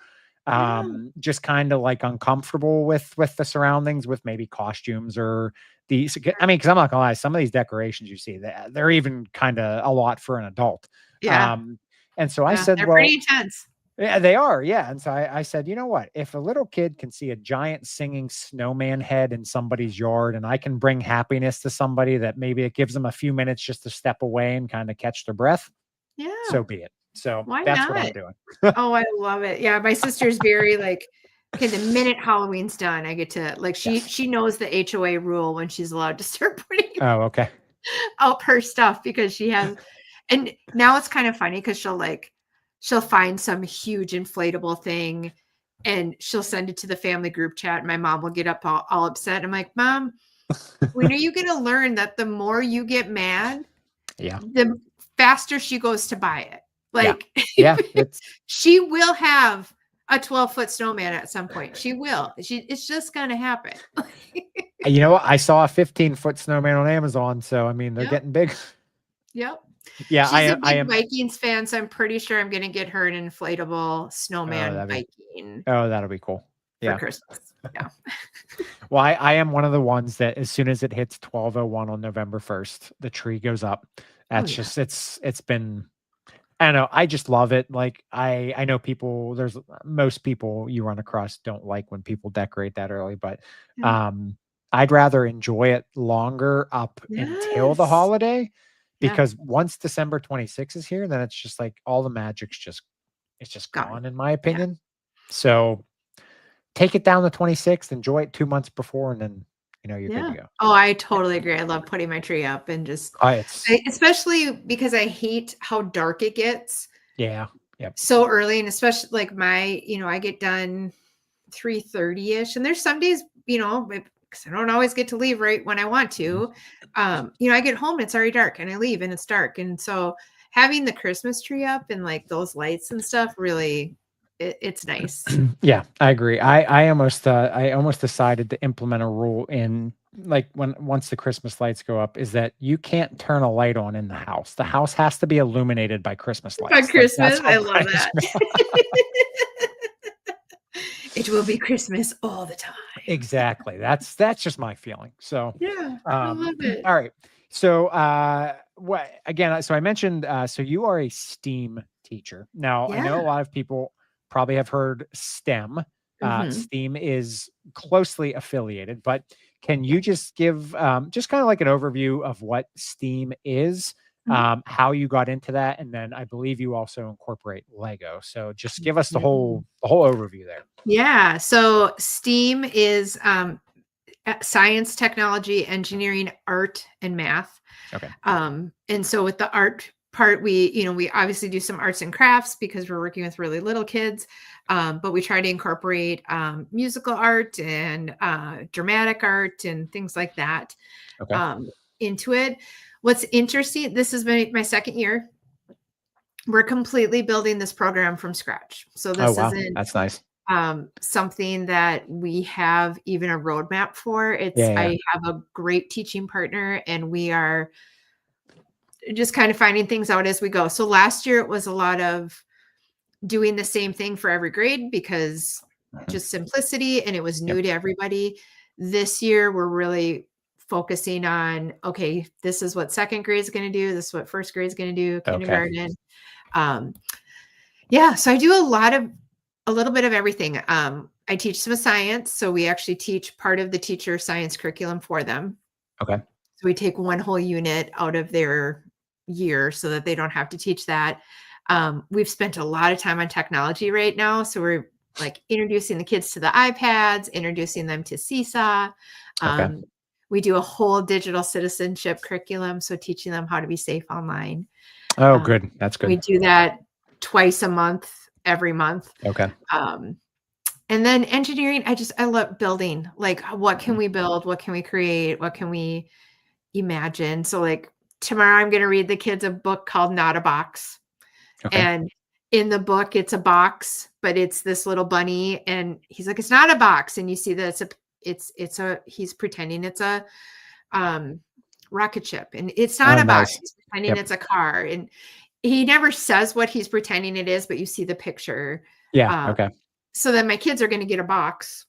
Yeah. just kind of like uncomfortable with the surroundings, with maybe costumes or these. I mean, because I'm not gonna lie, some of these decorations you see, they're even kind of a lot for an adult. Yeah. Um, and so I Yeah. said, They're pretty well, intense. yeah, they are. Yeah. And so I said, you know what? If a little kid can see a giant singing snowman head in somebody's yard and I can bring happiness to somebody that maybe it gives them a few minutes just to step away and kind of catch their breath, Yeah. so be it. So Why that's what not? I'm doing. Oh, I love it. Yeah, my sister's very like, okay, the minute Halloween's done, I get to like Yes. she knows the HOA rule when she's allowed to start putting Oh, okay. out her stuff because she has and now it's kind of funny because she'll find some huge inflatable thing and she'll send it to the family group chat and my mom will get up all upset. I'm like, Mom, when are you gonna learn that the more you get mad, Yeah. the faster she goes to buy it? Yeah. Like Yeah. It's, she will have a 12-foot snowman at some point. She will. It's just gonna happen. what? I saw a 15-foot snowman on Amazon. So, I mean, they're Yep. getting big. Yep. Yeah. She's a I big am. Vikings fan, so I'm pretty sure I'm gonna get her an inflatable Oh, snowman Viking that'll be cool. for Yeah. Christmas. Yeah. Well, I am one of the ones that as soon as it hits 12:01 on November 1st, the tree goes up. Oh That's yeah. just it's been I don't know, I just love it. Like I know people there's most people you run across don't like when people decorate that early, but Yeah. um I'd rather enjoy it longer up until the Yes. holiday Yeah. because once December 26th is here, then it's just like all the magic's just it's just Gone. gone in my Yeah. opinion. So take it down the 26th, enjoy it 2 months before, and then, you're good to Yeah. go. Oh, I totally agree. I love putting my tree up and just It's especially because I hate how dark it gets yeah, yep. so early and especially like I get done 3:30ish and there's some days, because I don't always get to leave right when I want Mhm. to. I get home and it's already dark and I leave and it's dark. And so having the Christmas tree up and like those lights and stuff really it's nice. Yeah, I agree. I almost decided to implement a rule in like when once the Christmas lights go up is that you can't turn a light on in the house. The house has to be illuminated by Christmas By lights. Like that's Christmas, how I love bright that. It will be Christmas all the time. exactly. That's just my feeling. So, Yeah, I love it. all right. So, what again? So I mentioned. So you are a STEAM teacher. Now I Yeah. know a lot of people probably have heard STEM. Mhm. STEAM is closely affiliated, but can Yeah. you just give just kind of like an overview of what STEAM is? Mhm. How you got into that, and then I believe you also incorporate Lego. So just give us the Yeah. whole overview there. Yeah. So STEAM is science, technology, engineering, art, and math. Okay. And so with the art part, we obviously do some arts and crafts because we're working with really little kids. But we try to incorporate musical art and dramatic art and things like that Okay. um, into it. What's interesting, this has been my second year. We're completely building this program from scratch. So Oh this wow, isn't that's nice. something that we have even a roadmap for. Yeah, yeah. I have a great teaching partner and we are just kind of finding things out as we go. So last year it was a lot of doing the same thing for every grade because Mhm. just simplicity and it was Yep. new to everybody. This year we're really focusing on okay, this is what second grade is going to do, this is what first grade is going to do, Okay. kindergarten. Um, yeah, so I do a little bit of everything. I teach some science. So we actually teach part of the teacher science curriculum for them. Okay. So we take one whole unit out of their year so that they don't have to teach that. We've spent a lot of time on technology right now. So we're like introducing the kids to the iPads, introducing them to Seesaw. Okay. We do a whole digital citizenship curriculum. So teaching them how to be safe online. Oh, Um, good. That's we good. do that twice a month, every month. Okay. And then engineering, I love building. Like, what can Mhm. we build? What can we create? What can we imagine? So, like, tomorrow I'm going to read the kids a book called Not a Box. Okay. And in the book, it's a box, but it's this little bunny. And he's like, it's not a box. And you see that he's pretending it's a rocket ship. And it's not Oh, a box. nice. He's pretending Yep. it's a car. And he never says what he's pretending it is, but you see the picture. Yeah. Um, Okay. so then my kids are going to get a box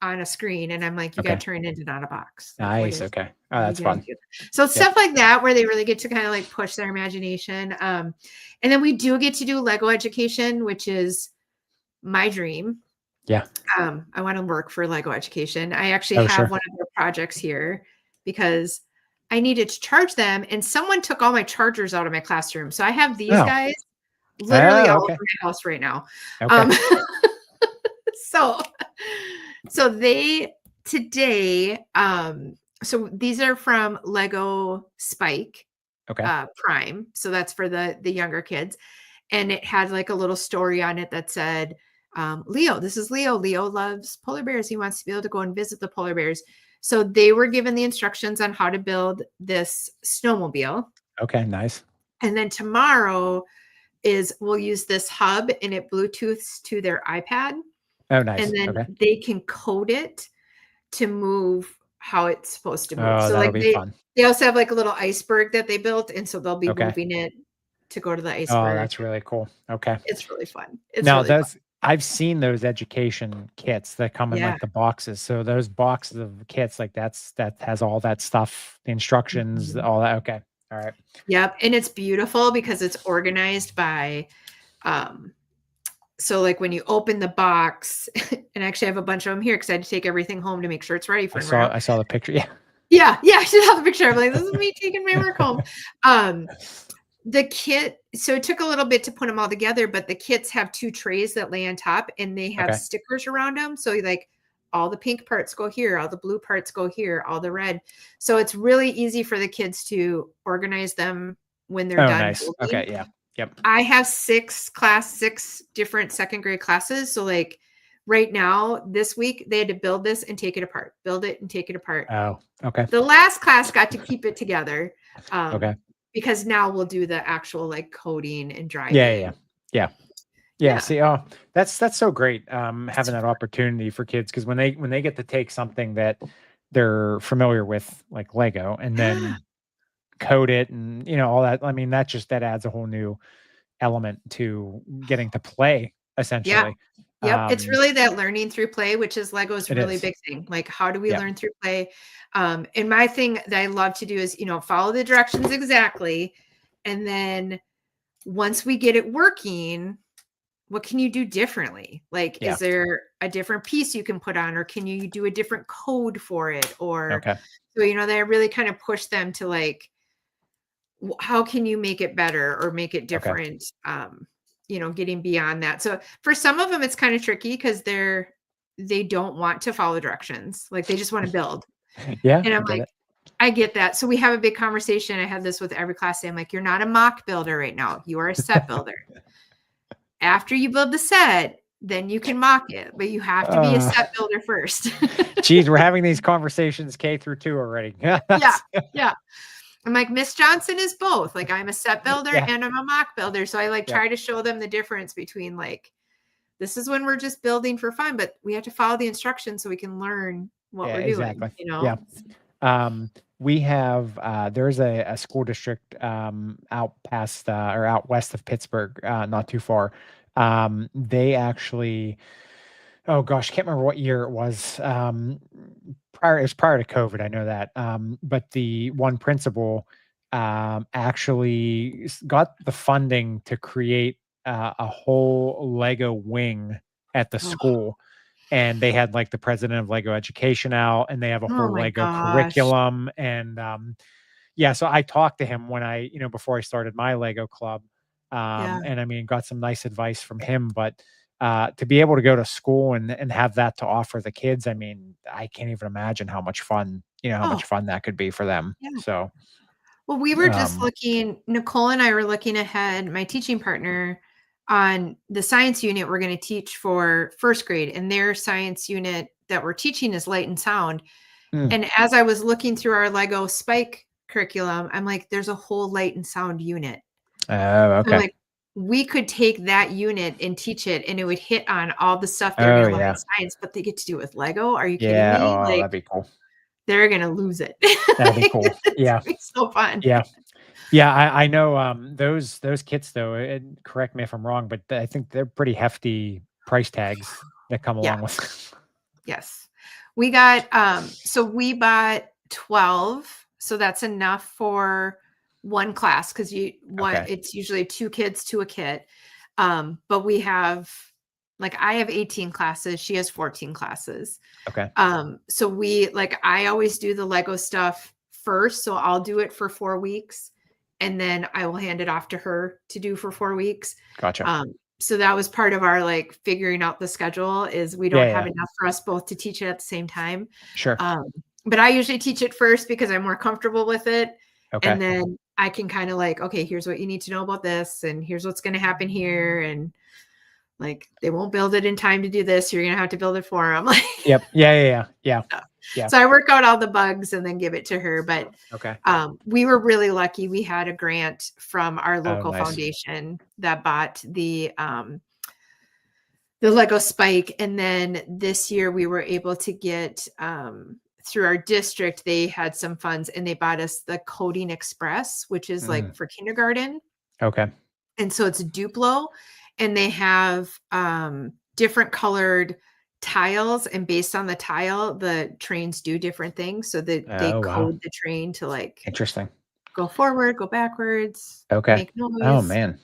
on a screen, and I'm like, you got Okay. to turn it into not a box. Like, Nice. Okay. Oh, what are you that's going to fun. do? So it's Yep. stuff like that where they really get to kind of like push their imagination. And then we do get to do Lego education, which is my dream. Yeah. I want to work for Lego education. I actually Oh, have sure. one of their projects here because I needed to charge them, and someone took all my chargers out of my classroom. So I have these Oh. guys literally Oh, all over okay. my house right now. Okay. Um, so so they today so these are from Lego Spike Okay. Prime. So that's for the younger kids. And it had like a little story on it that said, Leo, this is Leo. Leo loves polar bears. He wants to be able to go and visit the polar bears. So they were given the instructions on how to build this snowmobile. Okay. Nice. And then tomorrow is we'll use this hub and it Bluetooths to their iPad. Oh, And nice. then Okay. they can code it to move how it's supposed to move. Oh, So that'll like be fun. they also have like a little iceberg that they built, and so they'll be Okay. moving it to go to the Oh, iceberg. that's really cool. Okay. It's really fun. It's Now really fun. those I've seen those education kits that come in Yeah. like the boxes. So those boxes of kits, like that has all that stuff, the instructions, Mhm. all that. Okay. All right. Yep. And it's beautiful because it's organized by um so like when you open the box, and actually I have a bunch of them here because I had to take everything home to make sure it's ready I for saw tomorrow. I saw the picture. Yeah. Yeah, I should have the picture. I'm like, this is me taking my work home. Um, the kit, so it took a little bit to put them all together, but the kits have two trays that lay on top and they have Okay. stickers around them. So like all the pink parts go here, all the blue parts go here, all the red. So it's really easy for the kids to organize them when they're Oh, done nice. building. Okay. Yeah. Yep. I have six different second grade classes. So like right now, this week, they had to build this and take it apart, build it and take it apart. Oh, okay. The last class got to keep it together, Okay. because now we'll do the actual like coding and Yeah, yeah, driving. yeah. Yeah. Yeah. See, oh, that's so great. It's Having that opportunity for kids because when they get to take something that they're familiar with, like Lego, and Yeah. then code it and all that. I mean, that adds a whole new element to getting to play Yeah. essentially. Yep. It's Um, really that learning through play, which is Lego's it really is. big thing. Like, how do we Yeah. learn through play? And my thing that I love to do is, follow the directions exactly. And then once we get it working, what can you do differently? Like, Yeah. is there a different piece you can put on, or can you do a different code for it? Or, Okay. so, they really kind of push them to like, how can you make it better or make it Okay. different? Getting beyond that. So for some of them, it's kind of tricky because they don't want to follow directions. Like they just want to build. Yeah. And I I'm get like, it. I get that. So we have a big conversation. I have this with every class. I'm like, you're not a mock builder right now. You are a set builder. After you build the set, then you can mock it, but you have to be a Uh, set builder first. geez, we're having these conversations K through 2 already. Yeah. Yeah. I'm like, Miss Johnson is both. Like, I'm a set builder Yeah. and I'm a mock builder. So I like Yep. try to show them the difference between like, this is when we're just building for fun, but we have to follow the instructions so we can learn what Yeah. we're doing, Exactly. Yeah. We have there's a school district out past or out west of Pittsburgh, not too far. They actually, oh gosh, can't remember what year it was. It was prior to COVID, I know that. But the one principal actually got the funding to create a whole Lego wing at the Oh, school. and they had like the president of Lego Education out, and they have a Oh whole my Lego gosh. curriculum. And yeah, so I talked to him when before I started my Lego club, Yeah. and I mean, got some nice advice from him. But to be able to go to school and have that to offer the kids, I mean, I can't even imagine how much fun, how Oh, much fun that could be for them. yeah. So, Well, we were just um, looking Nicole and I were looking ahead, my teaching partner, on the science unit we're gonna teach for 1st grade, and their science unit that we're teaching is light and sound. mm, And as I was looking through our Lego Spike curriculum, I'm like, "There's a whole light and sound unit." oh, I'm okay. like, "We could take that unit and teach it, and it would hit on all the stuff they're Oh, gonna learn in yeah. science, but they get to do it with Lego? Are you kidding Yeah. me?" Oh, Like, that'd be cool. they're gonna lose it. That'd be cool. It's Yeah. gonna be so fun. Yeah. Yeah, I know, those kits though, and correct me if I'm wrong, but I think they're pretty hefty price tags that come Yeah. along with. Yes. We got, so we bought 12, so that's enough for 1 class because Okay, it's usually 2 kids to a kit. But we have like, I have 18 classes, she has 14 classes. okay, So I always do the Lego stuff first, so I'll do it for 4 weeks, and then I will hand it off to her to do for 4 weeks. gotcha. So that was part of our, like, figuring out the schedule is we Yeah, don't have yeah, enough for us both to teach it at the same time. sure. Um, but I usually teach it first because I'm more comfortable with it, Okay. and then I can kinda like, "Okay, here's what you need to know about this, and here's what's gonna happen here, and, like, they won't build it in time to do this, you're gonna have to build it for them." Like, Yep. Yeah, yeah, yeah, yeah, yeah. so I work out all the bugs and then give it to her, but, Okay. we were really lucky, we had a grant from our Oh, local nice. foundation that bought the Lego Spike, and then this year we were able to get, through our district, they had some funds and they bought us the Coding Express, which is Mm, like for kindergarten. okay, And so it's Duplo, and they have, different colored tiles, and based on the tile, the trains do different things, so that they oh, wow, code the train to, like, interesting. go forward, go backwards, Okay. make Oh, noise. man.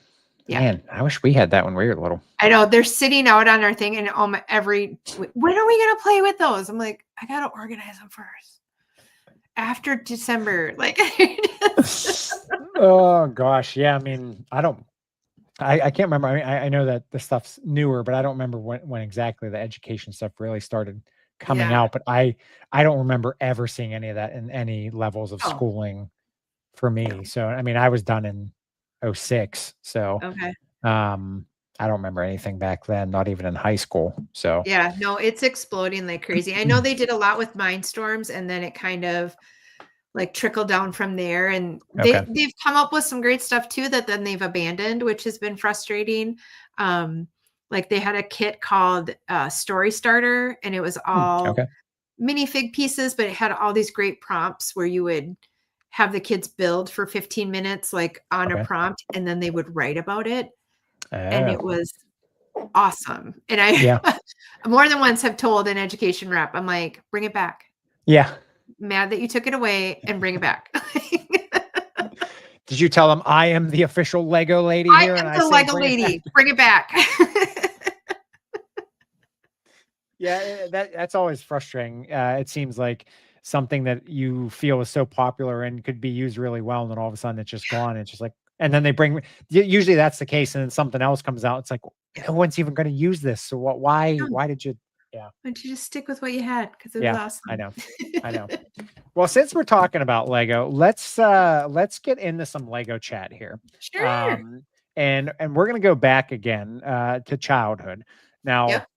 Yeah. Man, I wish we had that when we were little. I know, they're sitting out on our thing, and, "When are we gonna play with those?" I'm like, "I gotta organize them first. After December." Like, Oh, gosh, yeah, I mean, I can't remember. I mean, I know that the stuff's newer, but I don't remember when exactly the education stuff really started coming yeah. out. But I don't remember ever seeing any of that in any levels of Oh, schooling for no. me. So I mean, I was done in '06, so Okay. um, I don't remember anything back then, not even in high school. So Yeah, no, it's exploding like crazy. I know they did a lot with Mindstorms, and then it kind of, like, trickled down from there, and okay, they've come up with some great stuff too that then they've abandoned, which has been frustrating. Um, like, they had a kit called, Story Starter, and it was all okay, minifig pieces, but it had all these great prompts where you would have the kids build for 15 minutes, like, on a okay. prompt, and then they would write about it, and it Oh, was awesome. And I yeah, more than once have told an education rep, I'm like, "Bring it back. yeah. Mad that you took it away and bring it back." Did you tell them I am the official Lego lady "I here, and am I the say Lego bring it back? lady. Bring it back." Yeah, that's always frustrating. It seems like something that you feel is so popular and could be used really well, and then all of a sudden it's just gone. It's just like, and then they bring. Usually that's the case, and then something else comes out. It's like Yeah. no one's even going to use this. So what? Why? No. Why did you? Yeah, Why don't you just stick with what you had? Because it was yeah. I awesome. know. I know. Well, since we're talking about Lego, let's get into some Lego chat here. Sure. Um, and we're gonna go back again to childhood. Now, Yep.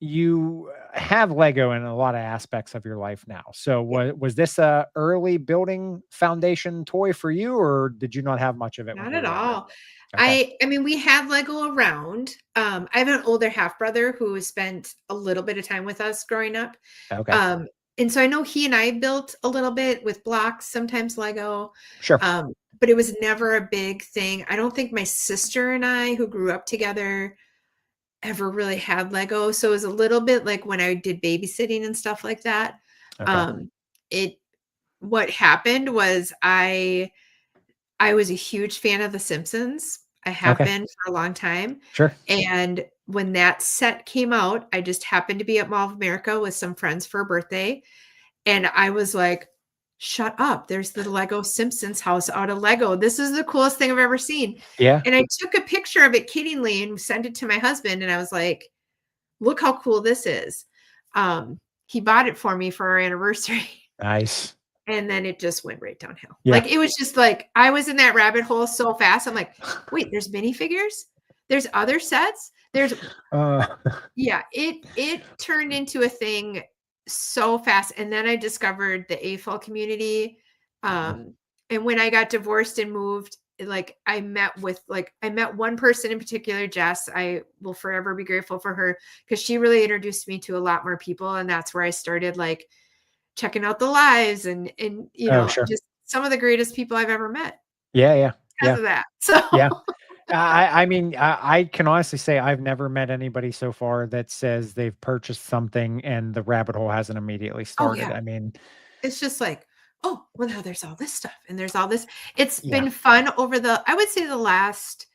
you have Lego in a lot of aspects of your life now. So Yep. was this a early building foundation toy for you, or did you not have much of it when Not you at were younger? all. Okay. I mean, we had Lego around. I have an older half brother who has spent a little bit of time with us growing up. Okay. Um, and so I know he and I built a little bit with blocks, sometimes Lego. Sure. But it was never a big thing. I don't think my sister and I, who grew up together, ever really had Lego. So it was a little bit like when I did babysitting and stuff like that. Okay. Um, it what happened was I was a huge fan of The Simpsons. I have Okay. been for a long time, Sure. and when that set came out, I just happened to be at Mall of America with some friends for a birthday. And I was like, shut up. There's the Lego Simpsons house out of Lego. This is the coolest thing I've ever seen. Yeah. And I took a picture of it kiddingly and sent it to my husband. And I was like, look how cool this is. He bought it for me for our anniversary. Nice. And then it just went right downhill. Yeah. Like it was just like I was in that rabbit hole so fast. I'm like, wait, there's minifigures, there's other sets, there's Uh, yeah, it turned into a thing so fast. And then I discovered the AFL community. And when I got divorced and moved, like I met one person in particular, Jess. I will forever be grateful for her because she really introduced me to a lot more people. And that's where I started like checking out the lives and oh, sure. just some of the greatest people I've ever met Yeah. Yeah. because Yeah. of that. So Yeah. I mean, I can honestly say I've never met anybody so far that says they've purchased something and the rabbit hole hasn't immediately oh started. yeah, I mean, it's just like, oh, well, now there's all this stuff and there's all this. It's yeah. been fun over I would say the last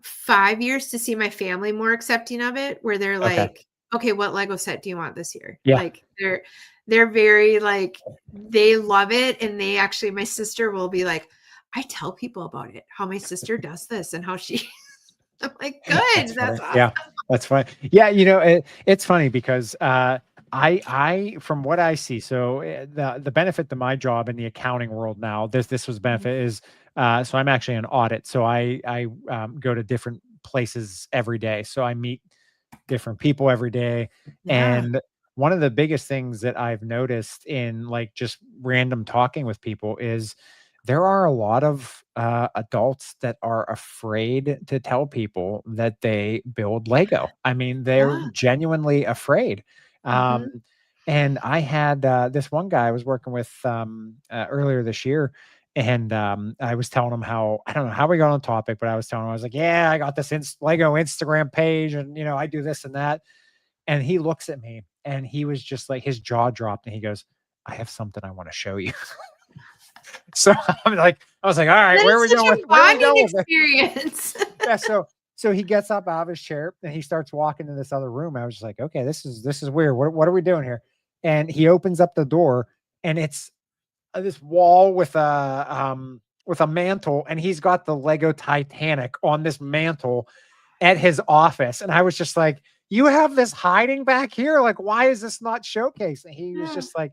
5 years to see my family more accepting of it, where they're Okay. like, okay, what Lego set do you want this year? Yeah. Like they're very like, they love it. And they actually, my sister will be like, I tell people about it, how my sister does this and how she, I'm like, That's good, funny. that's awesome. Yeah. That's funny. Yeah. It's funny because, I from what I see, so the benefit to my job in the accounting world now, this was Mhm. benefit is, so I'm actually an audit. So I go to different places every day. So I meet different people every day. Yeah. And one of the biggest things that I've noticed in like just random talking with people is there are a lot of adults that are afraid to tell people that they build Lego. I mean, they're Yeah. genuinely afraid. Um, Mhm. and I had this one guy I was working with earlier this year, and I was telling him how I don't know how we got on topic, but I was telling him I was like, "Yeah, I got this Lego Instagram page, and I do this and that." And he looks at me, and he was just like his jaw dropped, and he goes, "I have something I want to show you." So I was like, "All right, That where are is we such going a with bonding it?" experience. Yeah, so he gets up out of his chair and he starts walking to this other room. I was just like, "Okay, this is weird. What are we doing here?" And he opens up the door, and it's this wall with a mantle, and he's got the Lego Titanic on this mantle at his office. And I was just like, "You have this hiding back here? Like, why is this not showcased?" And he was Yeah. just like,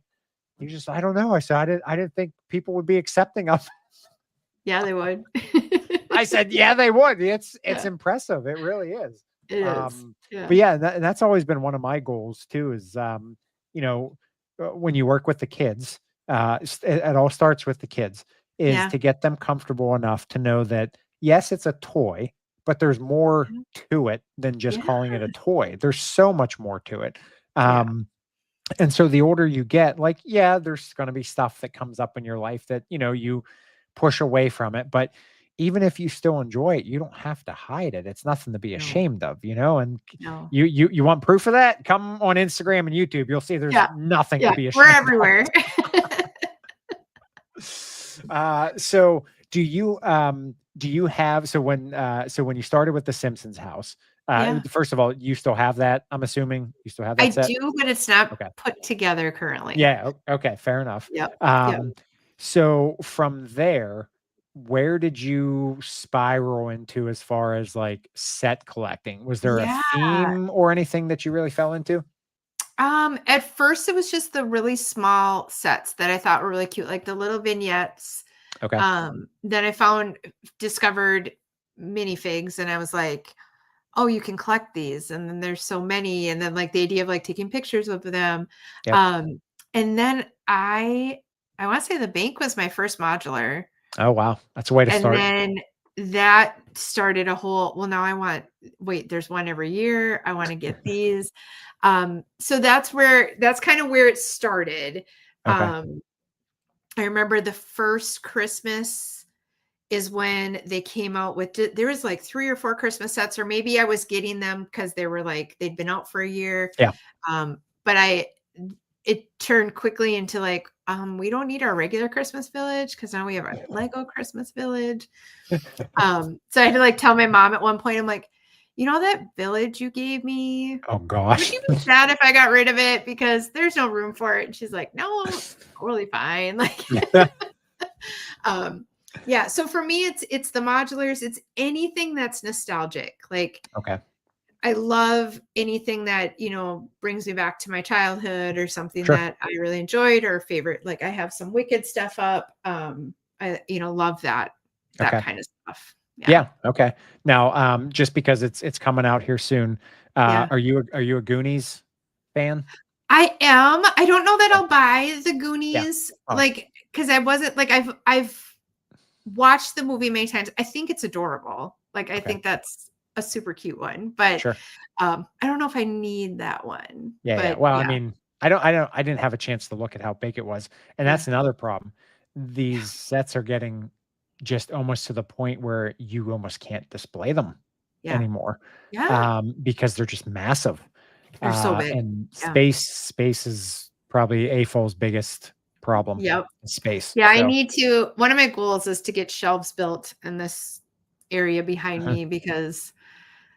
I don't know. I said, I didn't think people would be accepting of. Yeah, they would. I said, yeah, they would. It's Yeah, impressive. It really is. it is. Um, Yeah. but yeah, that's always been one of my goals too. Is you know, when you work with the kids, it all starts with the kids. Is Yeah. to get them comfortable enough to know that yes, it's a toy, but there's more to it than just Yeah. calling it a toy. There's so much more to it. Yeah. And so the older you get, like, yeah, there's going to be stuff that comes up in your life that, you push away from it. But even if you still enjoy it, you don't have to hide it. It's nothing to be No, ashamed of. And no. you want proof of that? Come on Instagram and YouTube. You'll see there's Yeah. nothing to Yeah. be We're ashamed of. everywhere. So do you have so when you started with the Simpsons house, Yeah. first of all, you still have that? I'm assuming you still have I that set? do, but it's not Okay. put together currently. Yeah, okay, fair enough. Yep. Yep. Um, so from there, where did you spiral into as far as, like, set collecting? Was there a Yeah. theme or anything that you really fell into? At first it was just the really small sets that I thought were really cute, like the little vignettes. Okay. Then I discovered minifigs and I was like, oh, you can collect these. And then there's so many. And then like the idea of like taking pictures of them. Yep. And then I want to say the bank was my first modular. Oh, wow. That's a way to And start. then that started a whole, well, now wait, there's one every year. I want to get these. So that's kind of where it started. Okay. Um, I remember the first Christmas is when they came out with there was like 3 or 4 Christmas sets, or maybe I was getting them because they were like they'd been out for a year. Yeah. But it turned quickly into like, we don't need our regular Christmas village because now we have a Lego Christmas village. So I had to like tell my mom at one point, I'm like, you know that village you gave me? Oh Would gosh. you be sad if I got rid of it because there's no room for it? And she's like, no, it's totally fine. Like, um, yeah. So for me, it's the modulars. It's anything that's nostalgic. Like Okay. I love anything that, brings me back to my childhood or something Sure. that I really enjoyed or favorite. Like I have some Wicked stuff up. I, love that Okay. kind of stuff. Yeah. Yeah. Okay. Now, just because it's coming out here soon, Yeah. are you a Goonies fan? I am. I don't know that Okay. I'll buy the Yeah. Goonies, Oh, like, because I wasn't like I've watched the movie many times. I think it's adorable. Like I okay. think that's a super cute one, but Sure. I don't know if I need that one. Yeah, yeah. But Well, I yeah, mean, I didn't have a chance to look at how big it was, and yeah, that's another problem. yeah, These sets are getting just almost to the point where you almost can't display them yeah, anymore, yeah. because they're just massive. They're so big. And Yeah. space is probably AFOL's biggest problem, Yep. is space. Yeah, I So, need to. One of my goals is to get shelves built in this area behind mhm. me because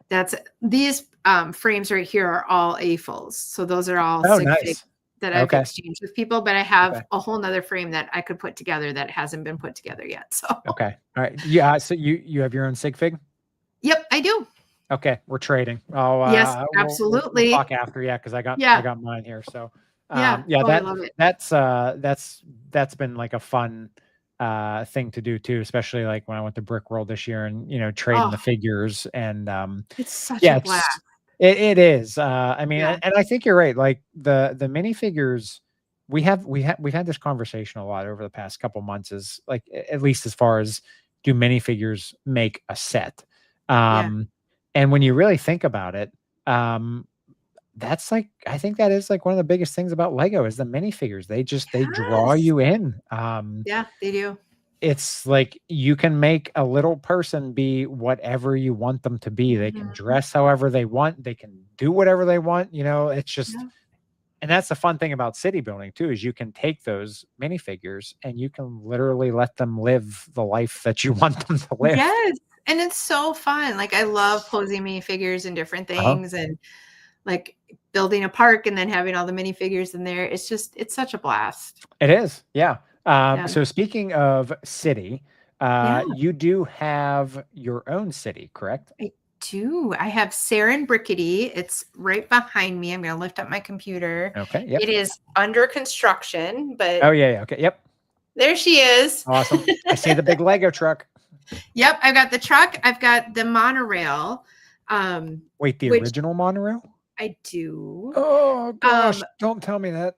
that's these frames right here are all AFOLs. So those are all Oh, sig fig nice. that I've Okay. exchanged with people, but I have Okay. a whole nother frame that I could put together that hasn't been put together yet. So Okay. All right. Yeah. So you have your own sig fig? yep, I do. Okay, we're trading. Yes, We'll talk absolutely. after, yeah, because I Yeah. got mine here. So, Yeah. yeah, Oh, I love it. that's been like a fun thing to do too, especially like when I went to Brick World this year and trading Oh, the figures and it's such a yeah, blast. it is. I mean, Yeah. and I think you're right. Like the minifigures, we've had this conversation a lot over the past couple months. Is like at least as far as do minifigures make a set? Yeah. Um, and when you really think about it, that's like I think that is like one of the biggest things about Lego is the minifigures. They draw Yes. you in. Yeah, they do. It's like you can make a little person be whatever you want them to be. They can Mhm. dress however they want. They can do whatever they want. It's just Yeah. and that's the fun thing about city building too is you can take those minifigures and you can literally let them live the life that you want them to live. Yes, and it's so fun. Like, I love posing minifigures and different Uh-huh. things and, like, building a park and then having all the minifigures in there. It's such a blast. It is, yeah. Yeah. So speaking of city, Yeah, you do have your own city, correct? I do. I have Saren Brickety. It's right behind me. I'm gonna lift up my computer. Okay. Yep. It is under construction, Oh but yeah. Yeah. Okay. Yep. there she is. Awesome. I see the big Lego truck. Yep, I've got the truck. I've got the monorail, Wait, the which original monorail? I do. Oh gosh, Um, don't tell me that.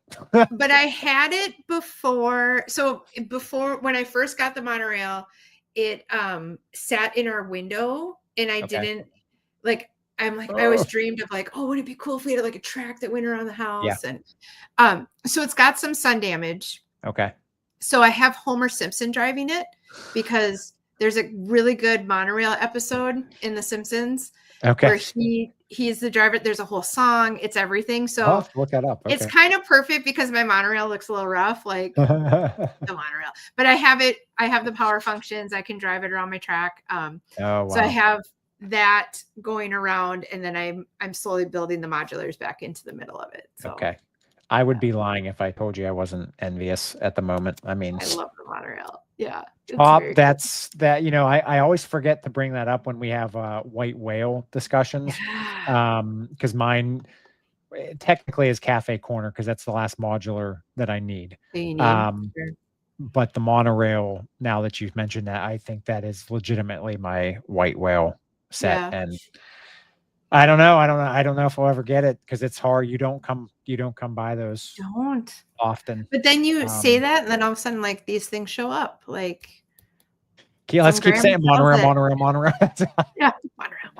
but I had it before. So before when I first got the monorail, it sat in our window and I Okay. didn't like I Oh, always dreamed of like, oh, wouldn't it be cool if we had like a track that went around the yeah. house? And so it's got some sun damage. Okay. So I have Homer Simpson driving it because there's a really good monorail episode in The Simpsons Okay. where he's the driver. There's a whole song. It's everything. I'll So have to look that up. it's Okay. kind of perfect because my monorail looks a little rough, like the monorail. But I have it. I have the power functions. I can drive it around my track. Oh So I wow. have that going around, and then I'm slowly building the modulars back into the middle of it. So Okay. I would yeah, be lying if I told you I wasn't envious at the moment. I mean, I love the monorail. Yeah, it's very cool. that's that, I always forget to bring that up when we have white whale discussions. Yeah. Because mine technically is Cafe Corner because that's the last modular that I need. Do you need? Um, Sure. but the monorail, now that you've mentioned that, I think that is legitimately my white whale set. Yeah. And I don't know. I don't know if I'll ever get it because it's hard. You don't come by those Don't. often. But then you say Um, that, and then all of a sudden, like these things show up. Like okay, let's some keep grandma saying sells monorail, it. monorail, monorail. Yeah, monorail.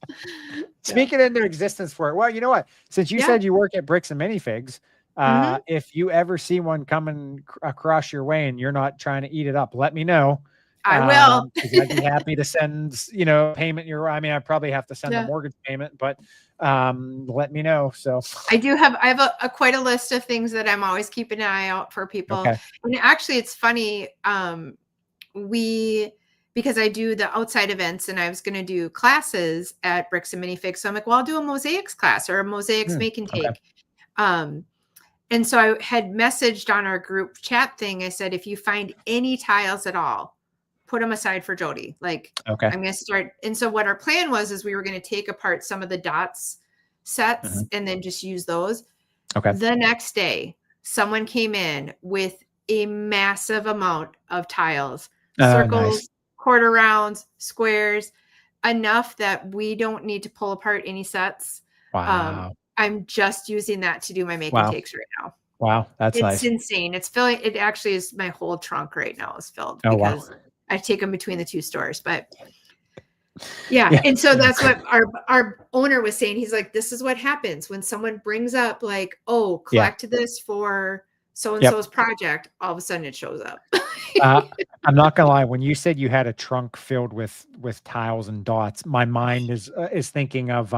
Yeah. Speak it into existence for it. Well, you know what? Since you Yeah. said you work at Bricks and Minifigs, Hmm. if you ever see one coming across your way and you're not trying to eat it up, let me know. I will. Because I'd be happy to send, payment I mean, I probably have to send a Yeah. mortgage payment, but let me know. So, I have a quite a list of things that I'm always keeping an eye out for people. okay. And actually it's funny. We because I do the outside events and I was going to do classes at Bricks and Minifigs. So I'm like, well, I'll do a mosaics class or a mosaics make and Okay. take. And so I had messaged on our group chat thing. I said, if you find any tiles at all, put them aside for Jody. Like, Okay. I'm going to start. And so what our plan was is we were going to take apart some of the dots sets and then just use those. Okay. The next day, someone came in with a massive amount of tiles, circles, Nice. quarter rounds, squares, enough that we don't need to pull apart any sets. Wow. I'm just using that to do my make and takes right now. Wow. That's It's nice. insane. It's filling. It actually is, my whole trunk right now is filled Oh, wow. because I take them between the two stores. But yeah. And so that's what our owner was saying. He's like, this is what happens when someone brings up like, oh, collect this for so-and-so's project. All of a sudden it shows up. I'm not gonna lie. When you said you had a trunk filled with tiles and dots, my mind is thinking of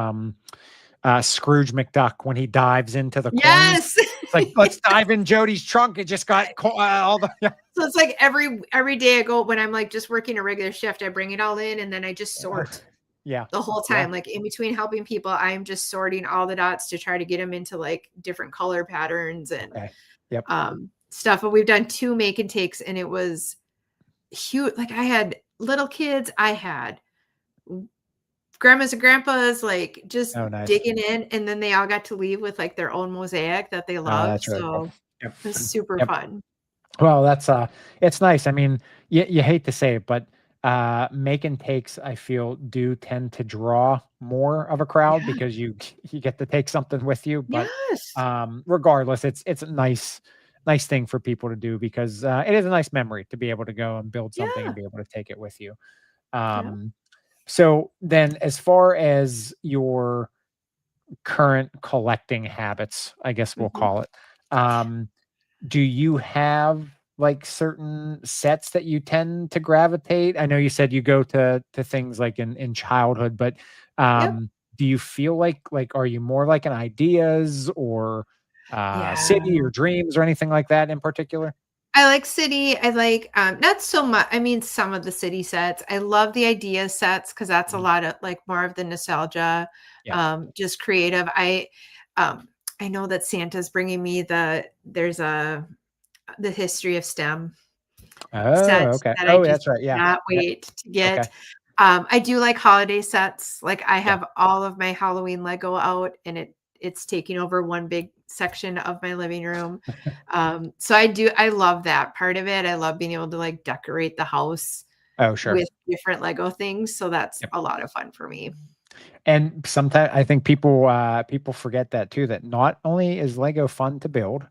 Scrooge McDuck when he dives into the coins. Yes. It's like, let's dive in Jody's trunk. It just got all the. So it's like every day I go, when I'm like just working a regular shift, I bring it all in and then I just sort. Yeah. The whole time, like in between helping people, I'm just sorting all the dots to try to get them into like different color patterns and stuff. But we've done 2 make and takes and it was huge. Like I had little kids, I had grandmas and grandpas, like just digging in, and then they all got to leave with like their own mosaic that they loved. That's really cool. It was super fun. Well, that's it's nice. I mean, you hate to say it, but make and takes, I feel, do tend to draw more of a crowd because you get to take something with you. But regardless, it's a nice thing for people to do because it is a nice memory to be able to go and build something and be able to take it with you. So then, as far as your current collecting habits, I guess we'll call it, do you have like certain sets that you tend to gravitate? I know you said you go to things like in childhood, but do you feel like are you more like an ideas or city or dreams or anything like that in particular? I like city. I like not so much. I mean, some of the city sets. I love the idea sets because that's a lot of like more of the nostalgia, just creative. I know that Santa's bringing me there's the history of STEM set Okay. that I just that's right. Yeah. cannot wait to get. I do like holiday sets. Like I have all of my Halloween Lego out and it's taking over one big section of my living room. So I love that part of it. I love being able to like decorate the house with different Lego things. So that's a lot of fun for me. And sometimes I think people forget that too, that not only is Lego fun to build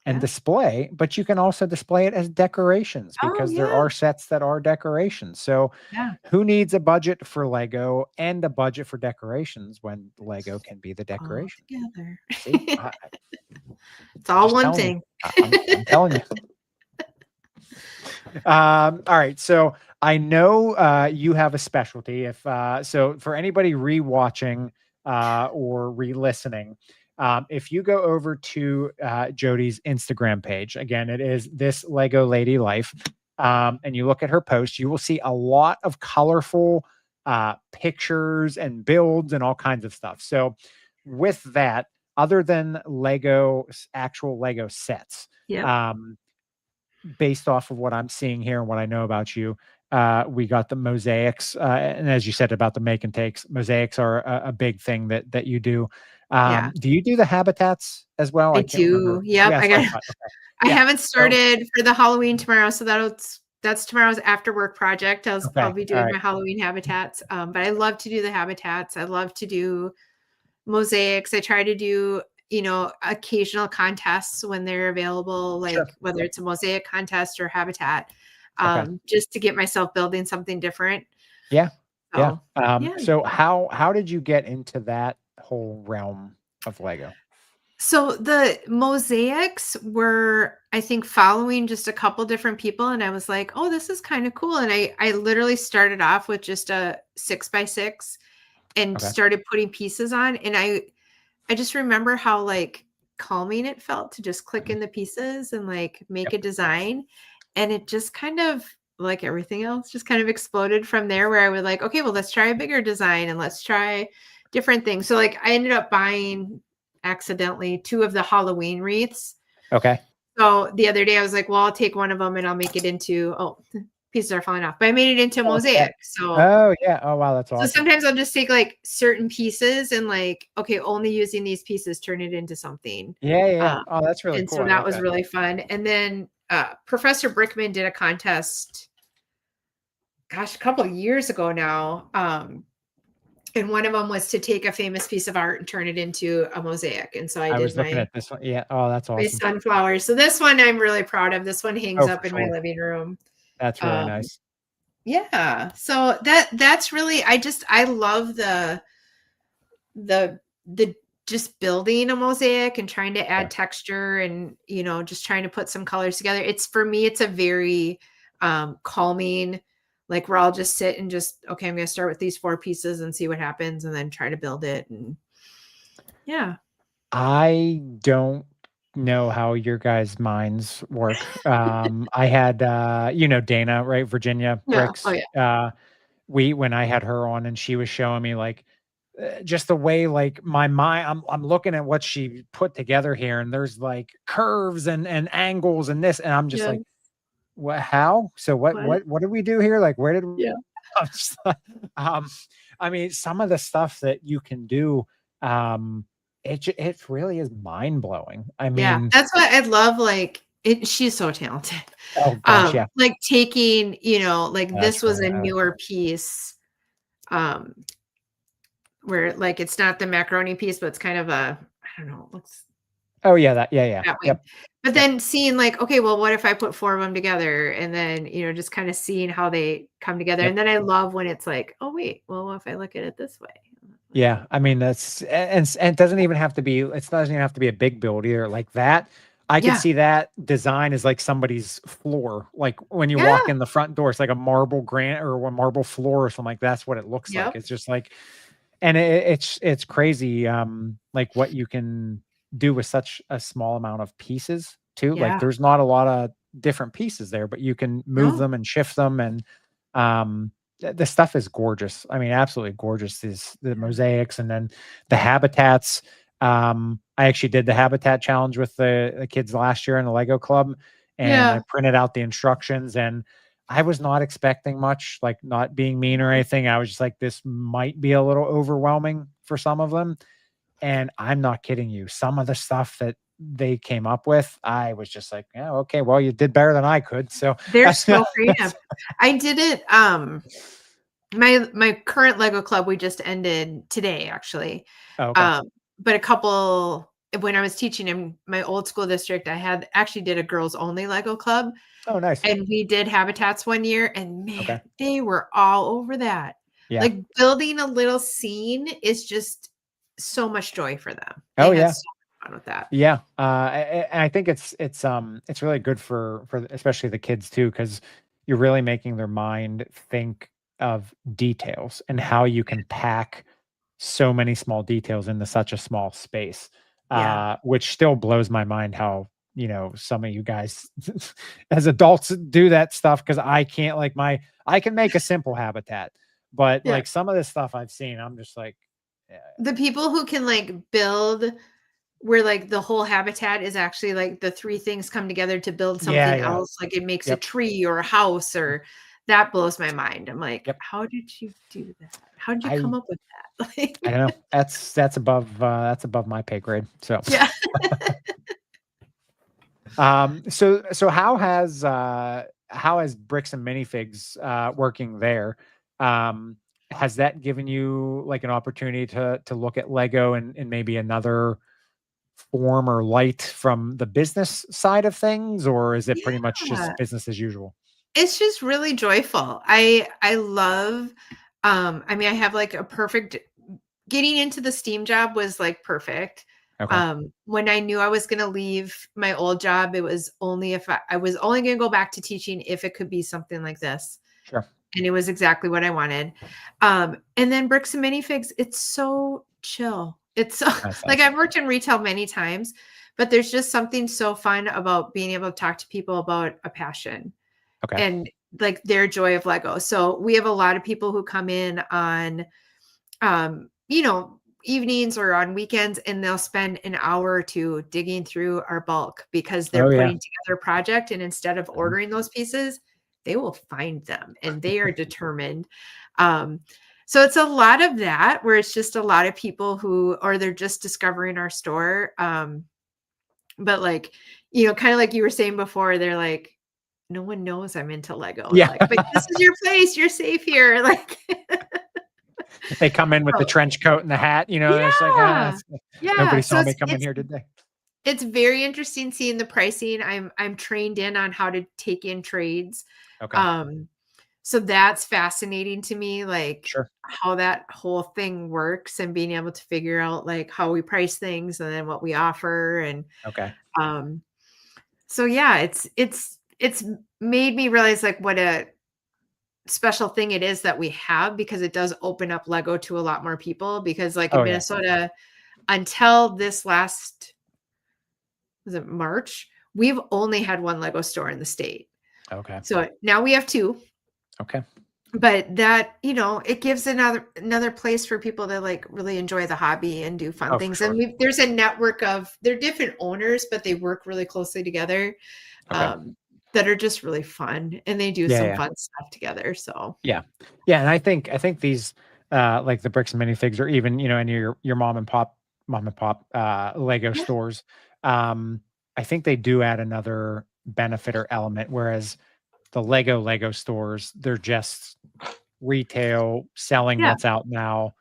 and display, but you can also display it as decorations because there are sets that are decorations. So who needs a budget for Lego and a budget for decorations when Lego can be the decoration? All together. See, it's all one thing. I'm telling you. All right. So I know you have a specialty. If so, for anybody rewatching or re-listening, if you go over to Jody's Instagram page, again, it is This Lego Lady Life, and you look at her post, you will see a lot of colorful pictures and builds and all kinds of stuff. So with that, other than actual Lego sets, based off of what I'm seeing here and what I know about you, we got the mosaics, and as you said about the make and takes, mosaics are a big thing that you do. Do you do the habitats as well? I do. Yep. I haven't started for the Halloween tomorrow, so that's tomorrow's after work project. I'll be doing my Halloween habitats. But I love to do the habitats. I love to do mosaics. I try to do occasional contests when they're available, like whether it's a mosaic contest or habitat, just to get myself building something different. So how did you get into that whole realm of Lego? So the mosaics were, I think, following just a couple different people, and I was like, oh, this is kind of cool. And I literally started off with just a 6x6 and started putting pieces on, and I just remember how like calming it felt to just click in the pieces and like make a design. And it just kind of like everything else, just kind of exploded from there where I would like, okay, well, let's try a bigger design and let's try different things. So like I ended up buying accidentally 2 of the Halloween wreaths. Okay. So the other day I was like, well, I'll take one of them and I'll make it into, oh, pieces are falling off, but I made it into a Oh, look at that. mosaic. So Oh, yeah. Oh, wow. That's awesome. sometimes I'll just take like certain pieces and like, okay, only using these pieces, turn it into something. Yeah, yeah, yeah. Um, Oh, that's really and cool. so I that like was that. really fun. And then Professor Brickman did a contest, gosh, a couple of years ago now. And one of them was to take a famous piece of art and turn it into a mosaic. And so I I did was looking my at this one. Yeah. Oh, that's my awesome. sunflowers. So this one I'm really proud of. This one hangs Oh, for up in my sure. living room. That's really Um, nice. yeah. So that's really I love the just building a mosaic and trying to Yeah. add texture and just trying to put some colors together. It's for me, it's a very calming, like where I'll just sit and just, okay, I'm gonna start with these 4 pieces and see what happens and then try to build it. And yeah. I don't know how your guys' minds work. I had, Dana, right? Virginia Yeah. Oh Bricks. yeah. When I had her on and she was showing me like just the way like my mind I'm looking at what she put together here and there's like curves and angles and this and I'm just Yeah. like what how so what What? what what did we do here like where did Yeah. I'm just like, um I mean some of the stuff that you can do um it really is mind blowing. I Yeah. mean, That's why I love like it. She's so talented. oh gosh, yeah. Like taking, like That's this was right. a newer piece. Um, where like it's not the macaroni piece, but it's kind of a, I don't know, it looks Oh yeah, that yeah, yeah. that way. Yep. But Yep. then seeing like, okay, well, what if I put 4 of them together and then, just kind of seeing how they come together. Yep. And then I love when it's like, oh wait, well, what if I look at it this way? Yeah, I mean that's and it doesn't even have to be it doesn't even have to be a big build either. Like that, I could Yeah. see that design as like somebody's floor. Like when you Yeah. walk in the front door, it's like a marble granite or a marble floor or something like that's what it looks like. Yep. It's just like and it's crazy like what you can do with such a small amount of pieces too. Like Yeah. there's not a lot of different pieces there, but you can move No. them and shift them and the stuff is gorgeous. I mean, absolutely gorgeous. These the Yeah. mosaics and then the habitats. I actually did the habitat challenge with the kids last year in the Lego club, and I Yeah. printed out the instructions. And I was not expecting much, like not being mean or anything. I was just like, this might be a little overwhelming for some of them. And I'm not kidding you. Some of the stuff that they came up with, I was just like, yeah, okay, well, you did better than I could. So They're that's so that's creative. I did it. My current Lego club, we just ended today, actually. oh, okay. Um, but a couple when I was teaching in my old school district, I had actually did a girls only Lego club, Oh, nice. and we did habitats one year, and Okay. man, they were all over that. Yeah. Like building a little scene is just so much joy for them. They Oh, had yeah. so much fun with that. Yeah, I think it's really good for especially the kids too, because you're really making their mind think of details and how you can pack so many small details into such a small space, Yeah. which still blows my mind how some of you guys as adults do that stuff because I can't like I can make a simple habitat, but Yeah. like some of this stuff I've seen, I'm just like, yeah, The people who can like build where like the whole habitat is actually like the 3 things come together to build yeah, something yeah, else, like it makes a yep, tree or a house or that blows my mind. I'm like, yep. "How did you do that? How did you come I up with that?" I Like don't know. That's above my pay grade. So, yeah. so how has Bricks and Minifigs working there? Um, has that given you like an opportunity to look at Lego and maybe another form or light from the business side of things, or is it pretty much Yeah. just business as usual? It's just really joyful. I love, I mean, I have like a perfect getting into the STEAM job was like perfect. Okay, When I knew I was going to leave my old job, it was only if I was only going to go back to teaching if it could be something like this. sure. And it was exactly what I wanted. And then Bricks and Minifigs, it's so chill. It's so That's like nice. I've worked in retail many times, but there's just something so fun about being able to talk to people about a passion. Okay, And like their joy of Lego. So we have a lot of people who come in on, you know, evenings or on weekends, and they'll spend an hour or two digging through our bulk because they're Oh yeah. putting together a project. And instead of Mhm. ordering those pieces, they will find them and they are determined. Um, so it's a lot of that where it's just a lot of people who, or they're just discovering our store. But like, you know, kind of like you were saying before, they're like, no one knows I'm into Lego. They're Yeah. like, but this is your place. You're safe here. Like, They come in with the so, trench coat and the hat, you know, they're just like, yeah. Yeah. nobody So saw me come in here, did they? it's very interesting seeing the pricing. I'm trained in on how to take in trades. Okay. Um, so that's fascinating to me, like Sure. how that whole thing works and being able to figure out like how we price things and then what we offer. And Okay. um, so yeah, it's made me realize like what a special thing it is that we have, because it does open up Lego to a lot more people. Because like in Oh yeah. Minnesota, until this last, was it March, we've only had one Lego store in the state. Okay. So now we have two. Okay. But that, you know, it gives another place for people to like really enjoy the hobby and do fun Oh, for things. And sure. there's a network of, they're different owners, but they work really closely together, Okay. that are just really fun, and they do Yeah, some yeah. fun stuff together. So Yeah. Yeah, and I think these like the bricks and minifigs, or even, you know, any of your mom and pop Lego yeah, stores, um, I think they do add another benefit or element, whereas the Lego stores, they're just retail selling yeah, what's out now.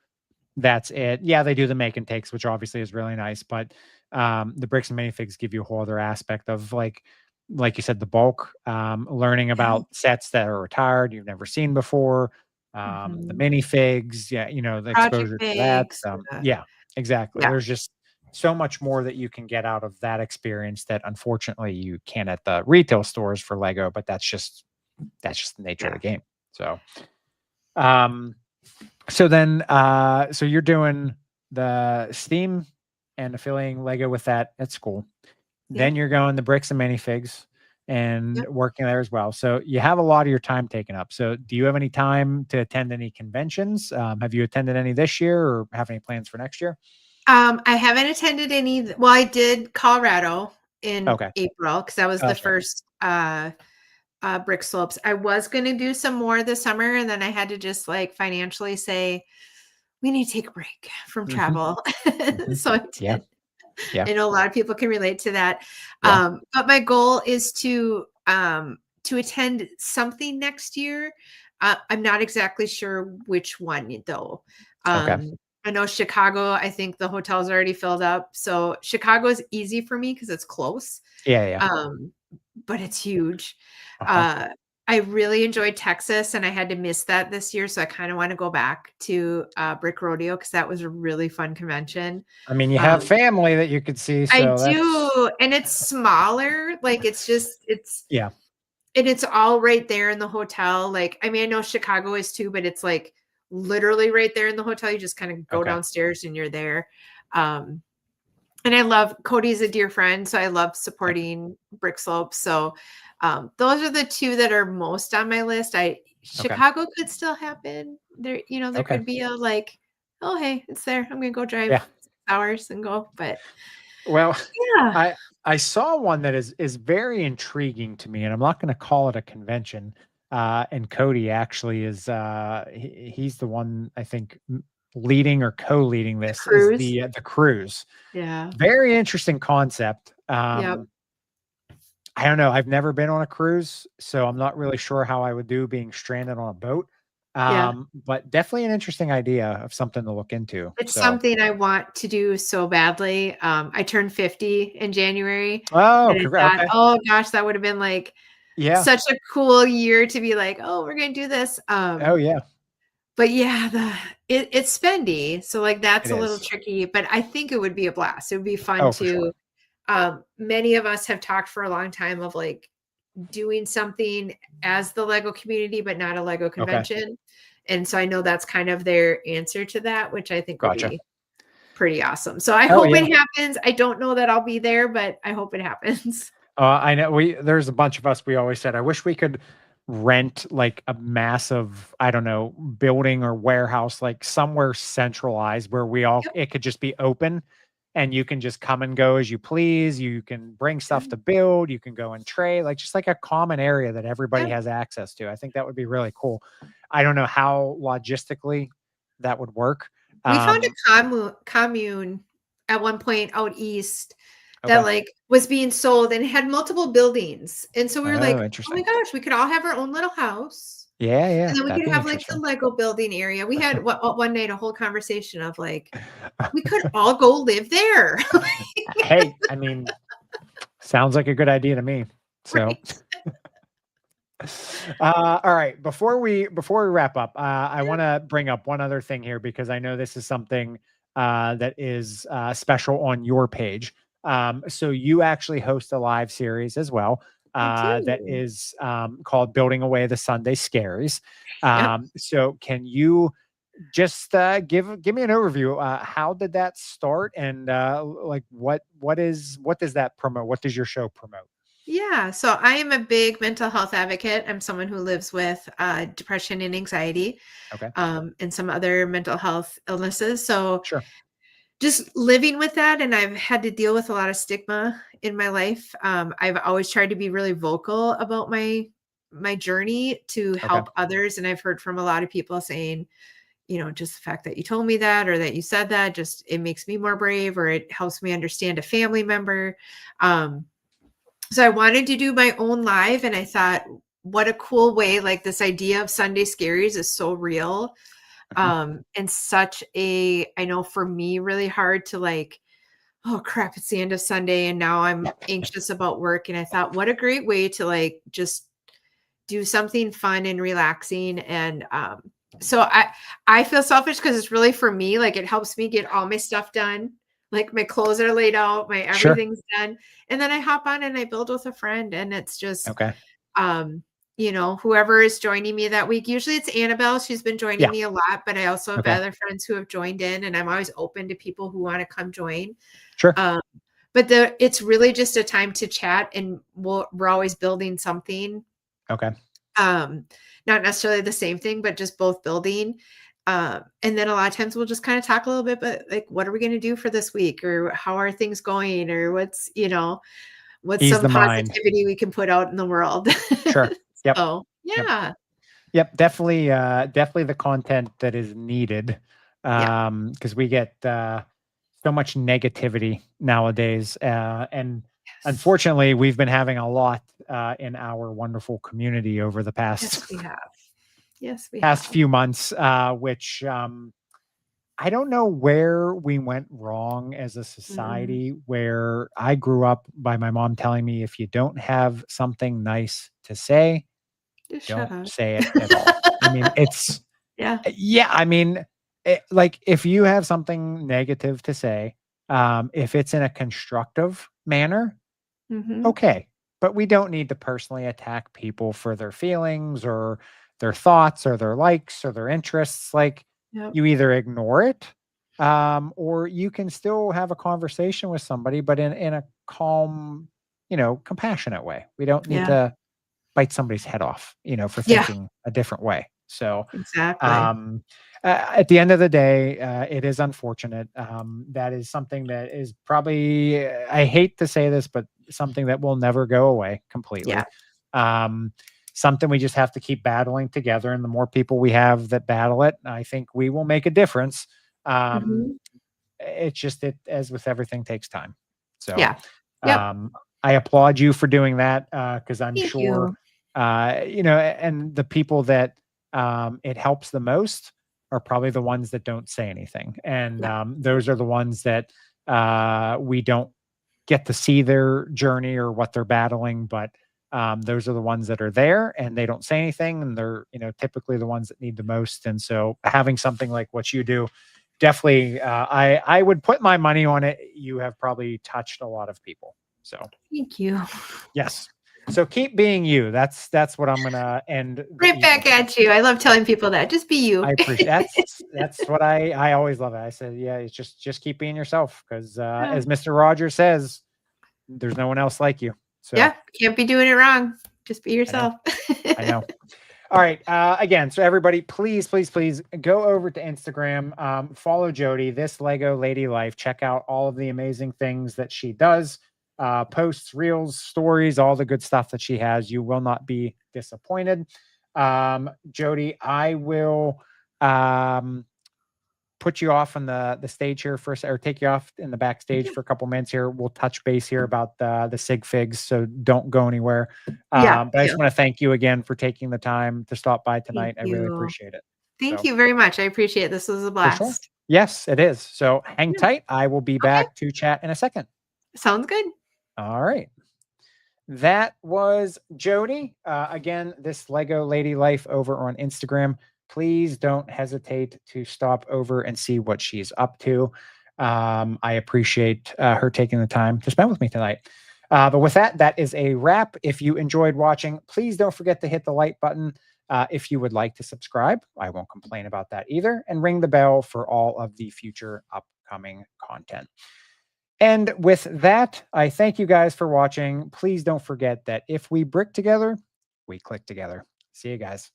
That's it. Yeah, they do the make and takes, which obviously is really nice, but the bricks and minifigs give you a whole other aspect of like you said, the bulk, learning yeah. about sets that are retired you've never seen before, the Mhm. minifigs, yeah, you know, the Project exposure to that. bags, Yeah, exactly. yeah, There's just so much more that you can get out of that experience that unfortunately you can at the retail stores for Lego, but that's just the nature of yeah, the game. So, um, so you're doing the Steam and affiliating Lego with that at school. yep, Then you're going the bricks and minifigs and yep. working there as well. So you have a lot of your time taken up. So do you have any time to attend any conventions? Have you attended any this year or have any plans for next year? I haven't attended any. Well, I did Colorado in Okay. April because that was Oh, the that's right. first brick slopes. I was going to do some more this summer, and then I had to just like financially say we need to take a break from Hmm. travel. Hmm. So I Yeah. did. Yeah. I know a lot of people can relate to that. Yeah. But my goal is to attend something next year. I'm not exactly sure which one though. Okay. I know Chicago, I think the hotel's already filled up. So Chicago is easy for me because it's close. Yeah. Yeah. Um, but it's huge. Uh-huh. Uh, I really enjoyed Texas, and I had to miss that this year. So I kind of want to go back to Brick Rodeo because that was a really fun convention. I mean, you have Um, family that you could see, I so that's do, and it's smaller, like, yeah. it's all right there in the hotel, like, I mean, I know Chicago is too, but it's, like, literally right there in the hotel, you just kinda go Okay. downstairs and you're there, um, and I love Cody's a dear friend, so I love Yep. supporting Brick Slopes, so, those are the 2 that are most on my list. I Okay. Chicago could still happen, there, you know, there Okay. could be a, like, "Oh, hey, it's there, I'm gonna go drive Yeah. 6 hours and go," but Well, yeah. I saw one that is very intriguing to me, and I'm not going to call it a convention. And Cody actually is he's the one I think leading or co-leading The this is cruise. the cruise. Yeah. Very interesting concept. Yep. I don't know. I've never been on a cruise, so I'm not really sure how I would do being stranded on a boat. Yeah. But definitely an interesting idea of something to look into. It's So, something I want to do so badly. I turned 50 in January, oh, and I congrats. thought, Okay. "Oh gosh, that would have been, like, Yeah. such a cool year to be like, oh, we're gonna do this." Oh, yeah. But yeah, it's spendy, so, like, It that's a little is. tricky, but I think it would be a blast. It would be fun Oh, for sure. to many of us have talked for a long time of, like, doing something as the Lego community, but not a Lego Okay. convention, and so I know that's kind of their answer to that, which I think will Gotcha. be pretty awesome. So I Oh, hope yeah. it happens. I don't know that I'll be there, but I hope it happens. I know there's a bunch of us, we always said, I wish we could rent like a massive, I don't know, building or warehouse, like somewhere centralized where Yep. it could just be open and you can just come and go as you please. You can bring stuff Yep. to build, you can go and trade, like just like a common area that everybody Yep. has access to. I think that would be really cool. I don't know how logistically that would work. We found Um, a commune at one point out east that, okay. like, was being sold and had multiple buildings, and so we were like, Oh, "Oh my interesting. gosh, we could all have our own little house, Yeah, yeah, and then we that'd could be have, like, the interesting. Lego building area." We had one night a whole conversation of, like, we could all go live there. Hey, I mean, sounds like a good idea to me. So, Right. all right. Before we wrap up, I Yeah. want to bring up one other thing here because I know this is something that is special on your page. So you actually host a live series as well I that do. is called "Building Away the Sunday Scaries." Yep. So can you just give me an overview? How did that start, and like what does that promote? What does your show promote? Yeah, so I am a big mental health advocate. I'm someone who lives with depression and anxiety, Okay, and some other mental health illnesses. So sure. just living with that, and I've had to deal with a lot of stigma in my life. I've always tried to be really vocal about my journey to Okay, help others, and I've heard from a lot of people saying, just the fact that you told me that or that you said that, just it makes me more brave, or it helps me understand a family member. Um, so I wanted to do my own live, and I thought, what a cool way! Like, this idea of Sunday scaries is so real, mhm, and such a, I know for me, really hard to, like, oh crap, it's the end of Sunday and now I'm anxious about work. And I thought, what a great way to, like, just do something fun and relaxing. And so I feel selfish because it's really for me. Like, it helps me get all my stuff done. Like, my clothes are laid out, my sure. everything's done. And then I hop on and I build with a friend. And it's just Okay, um, whoever is joining me that week. Usually it's Annabelle. She's been joining yeah. me a lot, but I also have Okay, other friends who have joined in, and I'm always open to people who want to come join. sure. Um, but it's really just a time to chat, and we're always building something. Okay, Um, Not necessarily the same thing, but just both building. And then a lot of times we'll just kind of talk a little bit, but like, what are we going to do for this week, or how are things going, or what's ease some the mind. positivity we can put out in the world. Sure. Yep. So Yep. yeah, Yep. Definitely. Definitely the content that is needed. yeah, Because we get so much negativity nowadays, and yes, unfortunately, we've been having a lot in our wonderful community over the yes, we have, yes, we past have. few months, which I don't know where we went wrong as a Mm, society, where I grew up by my mom telling me, if you don't have something nice to say, just shut don't up. say it at all. I mean, it's, Yeah. yeah, I mean, like if you have something negative to say, if it's in a constructive manner, Hmm. okay, but we don't need to personally attack people for their feelings or their thoughts or their likes or their interests. Like, Yep. you either ignore it, or you can still have a conversation with somebody, but in a calm, compassionate way. We don't need Yeah. to bite somebody's head off, for Yeah. thinking a different way. So, Exactly. um, at the end of the day, it is unfortunate. That is something that is probably, I hate to say this, but something that will never go away Yeah. completely. Um, Something we just have to keep battling together. And the more people we have that battle it, I think we will make a difference. Um, Hmm. it's just, it, as with everything, takes time. So, Yeah. Yep. um, I applaud you for doing that, because I'm Thank sure, you. and the people that it helps the most are probably the ones that don't say anything. And Yeah. those are the ones that we don't get to see their journey or what they're battling. But those are the ones that are there and they don't say anything. And they're, typically the ones that need the most. And so having something like what you do, definitely, I would put my money on it. You have probably touched a lot of people. So Thank you. yes. So keep being you. That's what I'm gonna end the Right evening back with. at you. I love Yep. telling people that. Just be I you. appreciate that's what I always love it. I said, yeah, it's just keep being yourself because Yeah. as Mr. Rogers says, there's no one else like you. So Yeah. Can't be doing it wrong. Just be I know. yourself. I know. All right. Again, so everybody, please, please, please go over to Instagram, follow Jody, This Lego Lady Life. Check out all of the amazing things that she does, posts, reels, stories, all the good stuff that she has. You will not be disappointed. Jody, I will put you off on the stage here first, or take you off in the backstage for a couple minutes here. We'll touch base here about the sig figs, so don't go anywhere. Yeah. But I just want to thank you again for taking the time to stop by Thank tonight. I really you. appreciate it. Thank So you very much. I appreciate it. This was a for sure. blast. Yes, it is. So hang Yeah. tight. I will be Okay. back to chat in a second. Sounds good. All right. That was Jody. Again, This Lego Lady Life over on Instagram. Please don't hesitate to stop over and see what she's up to. I appreciate her taking the time to spend with me tonight. But with that, that is a wrap. If you enjoyed watching, please don't forget to hit the like button. If you would like to subscribe, I won't complain about that either. And ring the bell for all of the future upcoming content. And with that, I thank you guys for watching. Please don't forget that if we brick together, we click together. See you guys.